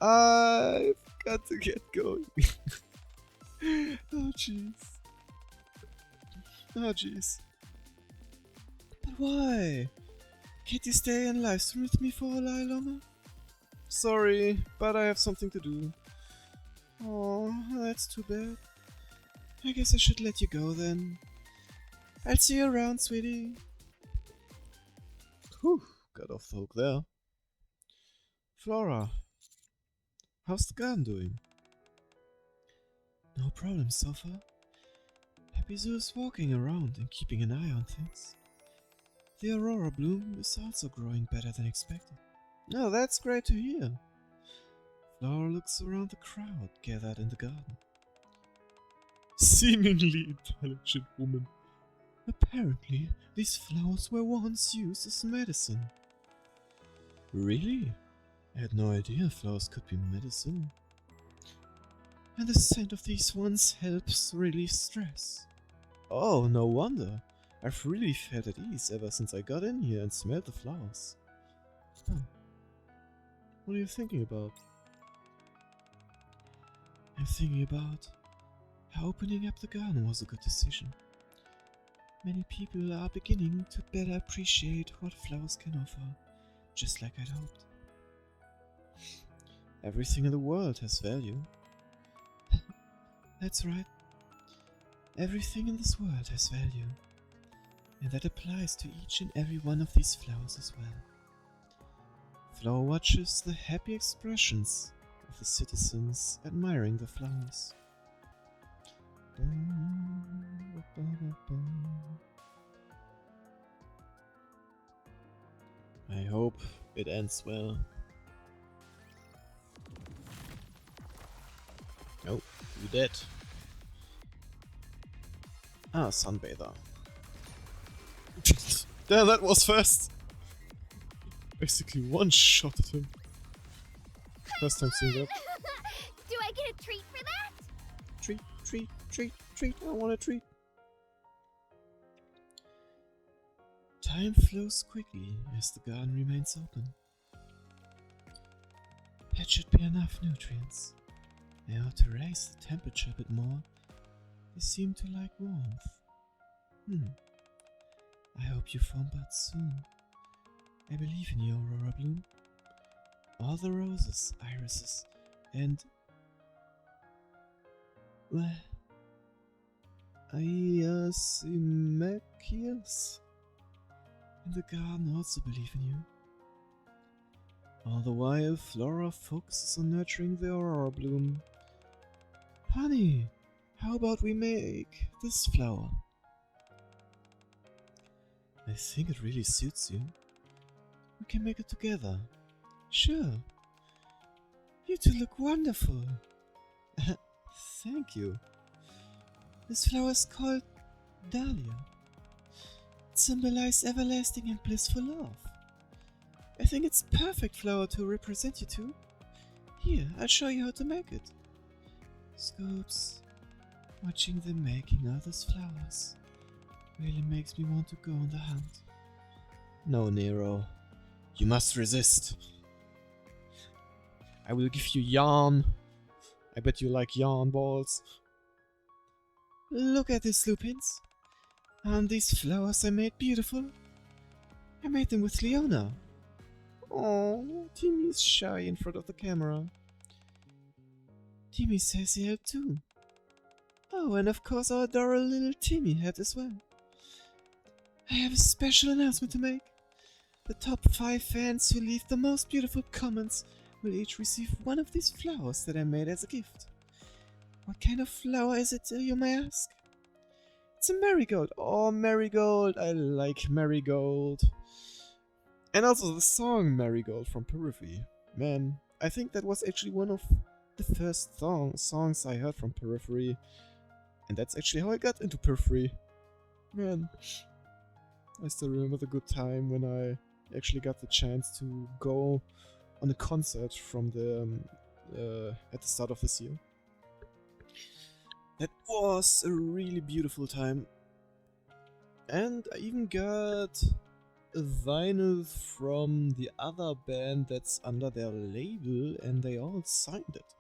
I've got to get going. Oh, jeez. Oh, jeez. But why? Can't you stay and live stream with me for a while longer? Sorry, but I have something to do. Oh, that's too bad. I guess I should let you go then. I'll see you around, sweetie. Whew, got off the hook there. Flora, how's the garden doing? No problem so far. Happy Zoo is walking around and keeping an eye on things. The Aurora bloom is also growing better than expected. Oh, that's great to hear. Flora looks around the crowd gathered in the garden. Seemingly intelligent woman. Apparently, these flowers were once used as medicine. Really? I had no idea flowers could be medicine. And the scent of these ones helps relieve stress. Oh, no wonder. I've really felt at ease ever since I got in here and smelled the flowers. Huh. What are you thinking about? I'm thinking about how opening up the garden was a good decision. Many people are beginning to better appreciate what flowers can offer, just like I'd hoped. Everything in the world has value. That's right. Everything in this world has value. And that applies to each and every one of these flowers as well. Flower watches the happy expressions of the citizens admiring the flowers. I hope it ends well. Oh, you dead. Ah, Sunbather. Damn, that was fast! Basically one shot at him. First time seeing that. Do I get a treat for that? Treat, treat, treat, treat, I want a treat. Time flows quickly as the garden remains open. That should be enough nutrients. I ought to raise the temperature a bit more. They seem to like warmth. I hope you form buds soon. I believe in you, Aurora Bloom. All the roses, irises, and... well... Iasymachias in the garden also believe in you. All the while, Flora focuses on nurturing the Aurora Bloom. Honey, how about we make this flower? I think it really suits you. We can make it together. Sure. You two look wonderful. Thank you. This flower is called Dahlia. It symbolizes everlasting and blissful love. I think it's perfect flower to represent you two. Here, I'll show you how to make it. Scopes. Watching them making others' flowers really makes me want to go on the hunt. No, Nero. You must resist. I will give you yarn. I bet you like yarn balls. Look at these lupins. Aren't these flowers I made beautiful? I made them with Leona. Oh, Timmy's shy in front of the camera. Timmy says he helped too. Oh, and of course our adorable little Timmy helped as well. I have a special announcement to make. The top 5 fans who leave the most beautiful comments will each receive one of these flowers that I made as a gift. What kind of flower is it, you may ask? It's a marigold. Oh, marigold. I like marigold. And also the song Marigold from Periphery. Man, I think that was actually one of the first songs I heard from Periphery. And that's actually how I got into Periphery. Man, I still remember the good time when I actually got the chance to go on a concert from the at the start of this year. That was a really beautiful time. And I even got a vinyl from the other band that's under their label, and they all signed it.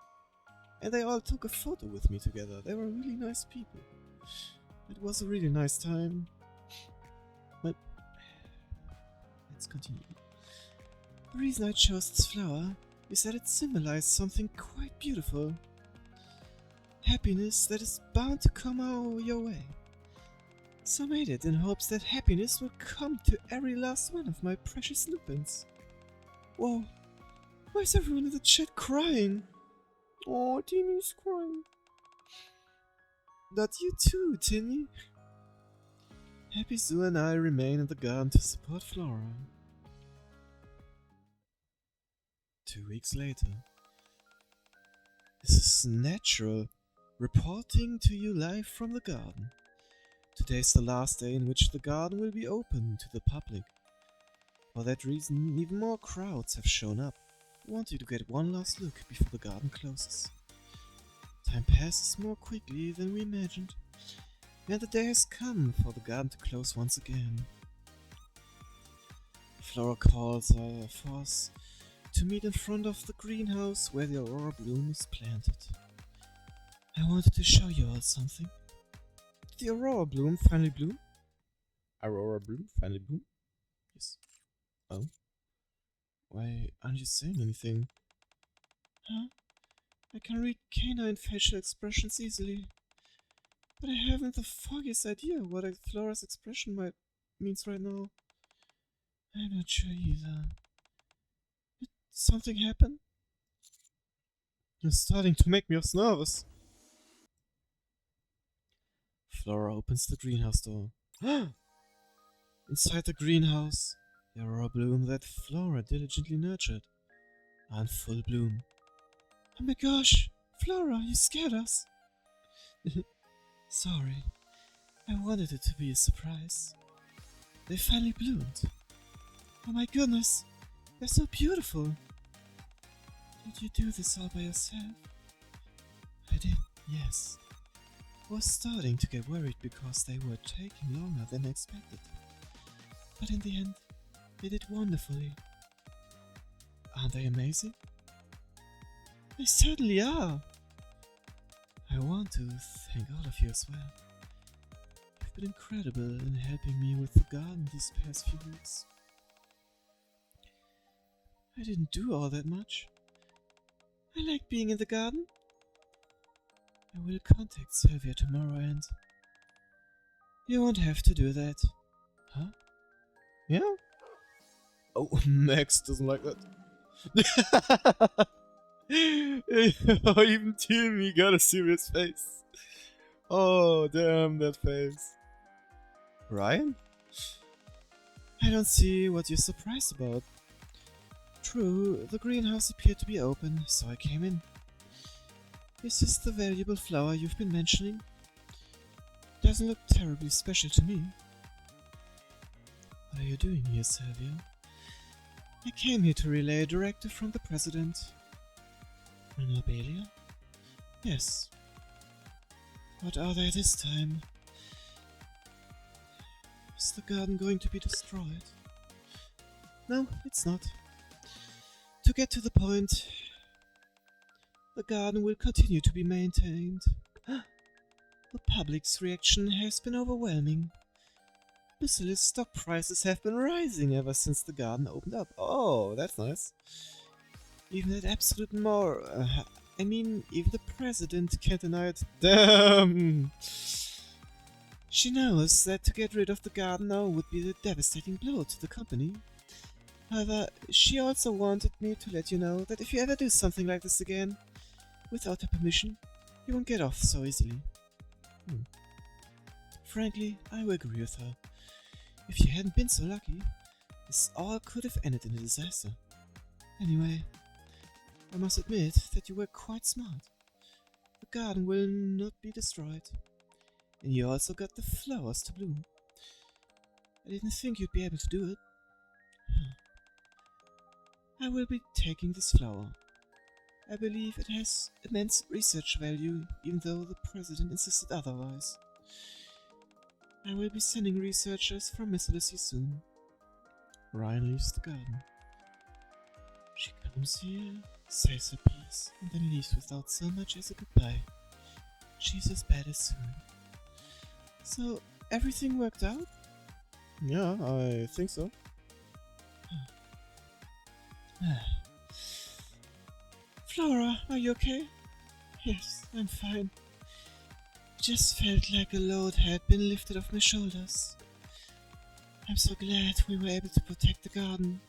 And they all took a photo with me together. They were really nice people. It was a really nice time. But let's continue. The reason I chose this flower is that it symbolized something quite beautiful. Happiness that is bound to come your way. So I made it in hopes that happiness will come to every last one of my precious lupins. Whoa, why is everyone in the chat crying? Oh, Timmy's crying. Not you too, Timmy. Happy Sue and I remain in the garden to support Flora. 2 weeks later. This is Natural, reporting to you live from the garden. Today is the last day in which the garden will be open to the public. For that reason, even more crowds have shown up. I want you to get one last look before the garden closes. Time passes more quickly than we imagined, and the day has come for the garden to close once again. Flora calls for us to meet in front of the greenhouse where the Aurora Bloom is planted. I wanted to show you all something. Did the Aurora Bloom finally bloom? Aurora Bloom finally bloom? Yes. Oh. Why aren't you saying anything? Huh? I can read canine facial expressions easily. But I haven't the foggiest idea what a Flora's expression means right now. I'm not sure either. Did something happen? You're starting to make me nervous. Flora opens the greenhouse door. Inside the greenhouse, The aurora bloom that Flora diligently nurtured are in full bloom. Oh my gosh, Flora, you scared us. Sorry, I wanted it to be a surprise. They finally bloomed. Oh my goodness, they're so beautiful. Did you do this all by yourself? I did, yes. I was starting to get worried because they were taking longer than expected. But in the end, they did wonderfully. Aren't they amazing? They certainly are. I want to thank all of you as well. You've been incredible in helping me with the garden these past few weeks. I didn't do all that much. I like being in the garden. I will contact Sylvia tomorrow and... You won't have to do that. Huh? Yeah? Oh, Max doesn't like that. Oh, even Timmy got a serious face. Oh, damn that face. Ryan? I don't see what you're surprised about. True, the greenhouse appeared to be open, so I came in. Is this the valuable flower you've been mentioning? Doesn't look terribly special to me. What are you doing here, Sylvia? I came here to relay a directive from the President. An Lobelia? Yes. What are they this time? Is the garden going to be destroyed? No, it's not. To get to the point, the garden will continue to be maintained. The public's reaction has been overwhelming. Basilis's stock prices have been rising ever since the garden opened up. Oh, that's nice. Even at absolute more... even the President can't deny it. Damn! She knows that to get rid of the garden now would be a devastating blow to the company. However, she also wanted me to let you know that if you ever do something like this again, without her permission, you won't get off so easily. Frankly, I will agree with her. If you hadn't been so lucky, this all could have ended in a disaster. Anyway, I must admit that you were quite smart. The garden will not be destroyed. And you also got the flowers to bloom. I didn't think you'd be able to do it. I will be taking this flower. I believe it has immense research value, even though the President insisted otherwise. I will be sending researchers from Miss Lucy soon. Ryan leaves the garden. She comes here, says her piece, and then leaves without so much as a goodbye. She's as bad as soon. So, everything worked out? Yeah, I think so. Flora, are you okay? Yes, I'm fine. Just felt like a load had been lifted off my shoulders. I'm so glad we were able to protect the garden.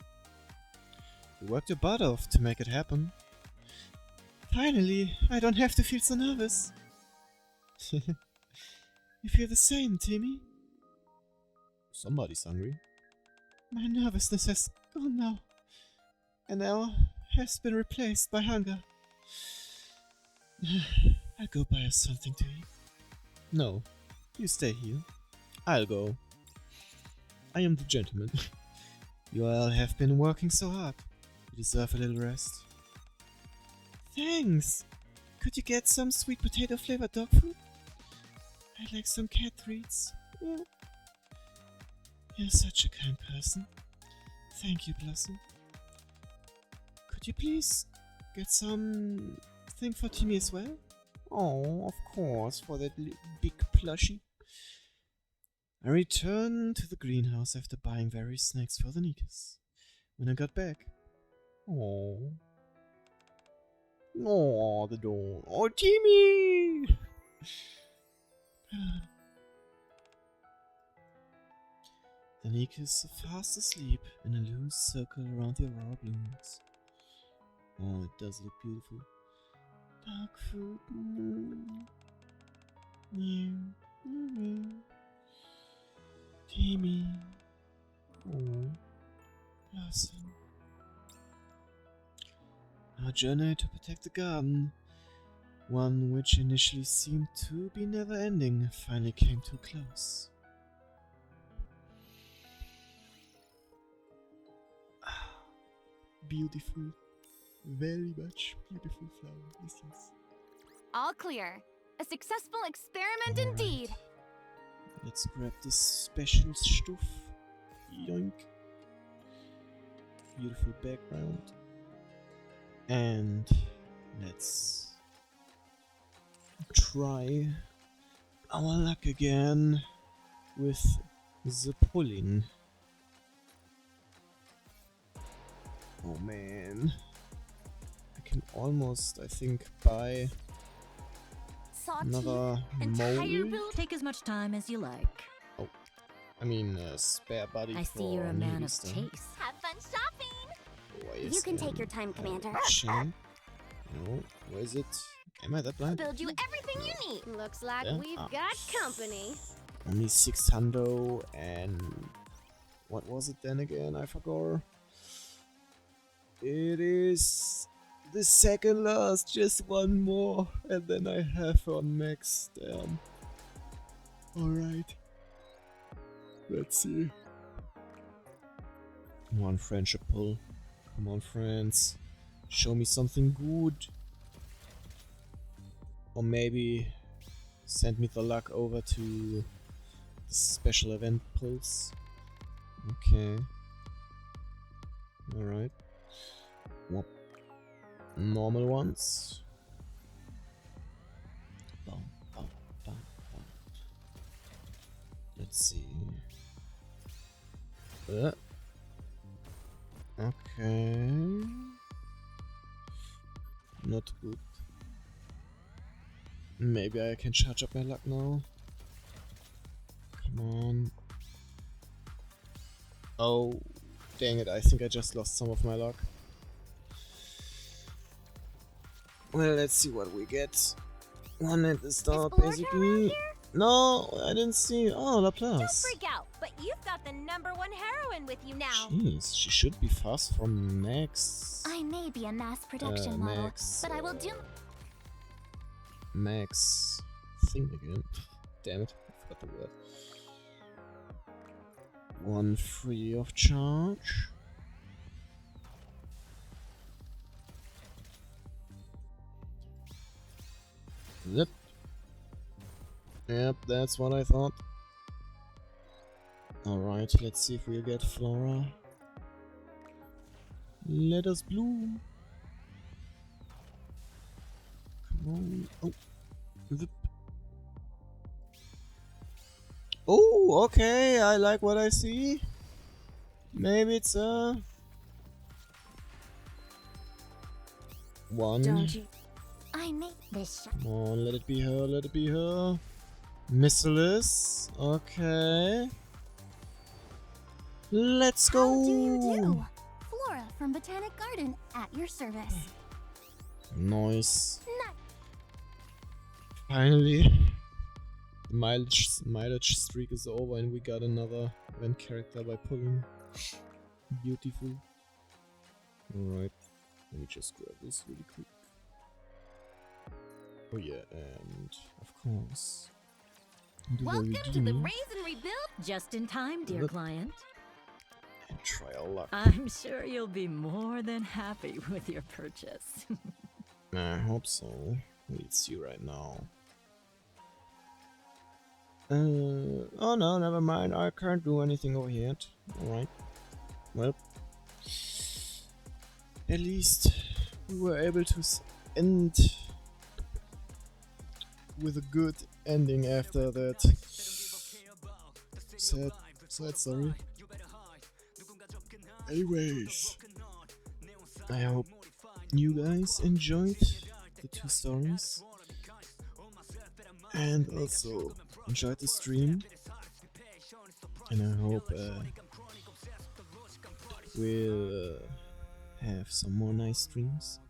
You worked your butt off to make it happen. Finally, I don't have to feel so nervous. You feel the same, Timmy? Somebody's hungry. My nervousness has gone now, and now has been replaced by hunger. I'll go buy us something to eat. No, you stay here. I'll go. I am the gentleman. You all have been working so hard. You deserve a little rest. Thanks! Could you get some sweet potato flavored dog food? I'd like some cat treats. Yeah. You're such a kind person. Thank you, Blossom. Could you please get some thing for Timmy as well? Oh, of course, for that big plushie. I returned to the greenhouse after buying various snacks for the Nikas. When I got back, oh, the dog. Oh, Timmy! The Nikas are fast asleep in a loose circle around the aurora blooms. Oh, it does look beautiful. Dog food. Timmy. Oh. Our journey to protect the garden, one which initially seemed to be never ending, finally came to a close. Beautiful. Very much beautiful flower. Yes. All clear. A successful experiment Alright. indeed. Let's grab this special stuff. Yoink. Beautiful background. And let's try our luck again with the pulling. Oh man. I can almost, I think, buy another mold. Take as much time as you like. Oh, I mean, spare body I for see you're a man of stuff. taste. Have fun shopping! Why You is can take your time, Commander. Shame. No, where is it? Am I that blind? Build you everything you need. Looks like Yeah? we've Ah. got company. Only 600 and... What was it then again? I forgot. It is... the second last, just one more, and then I have on max. Damn. Alright. Let's see. Come on, friendship pull. Come on, friends. Show me something good. Or maybe send me the luck over to the special event pulls. Okay. Alright. Whoop. Normal ones. Bum, bum, bum, bum. Let's see. Okay. Not good. Maybe I can charge up my luck now. Come on. Oh, dang it, I think I just lost some of my luck. Well, let's see what we get. One at the start, basically. No, I didn't see. Oh, Laplace. Don't freak out, but you've got the #1 heroine with you now. Jeez, she should be fast from Max. I may be a mass production model, Max, but I will do. Max thing again. Damn it, I forgot the word. One free of charge. Yep. Yep, that's what I thought. Alright, let's see if we'll get Flora. Let us bloom. Come on. Oh. Zip. Oh, okay, I like what I see. Maybe it's a... one. Don't you? I make this. Come on, let it be her, let it be her. Missilus, okay. Let's go! How do you do? Flora from Botanic Garden at your service. Nice. Nice. Finally, the mileage streak is over and we got another event character by pulling. Beautiful. Alright, let me just grab this really quick. Oh yeah, and of course... Welcome to the Raise and Rebuild. Just in time, dear Look. client. And try our luck. I'm sure you'll be more than happy with your purchase. I hope so. We'll see right now. Oh no, never mind. I can't do anything over here yet. Alright. Well. At least we were able to end with a good ending after that sad story. Anyways, I hope you guys enjoyed the two stories and also enjoyed the stream, and I hope we'll have some more nice streams.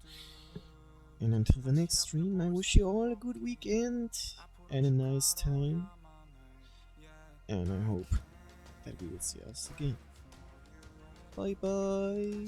And until the next stream, I wish you all a good weekend and a nice time, and I hope that we will see us again. Bye bye.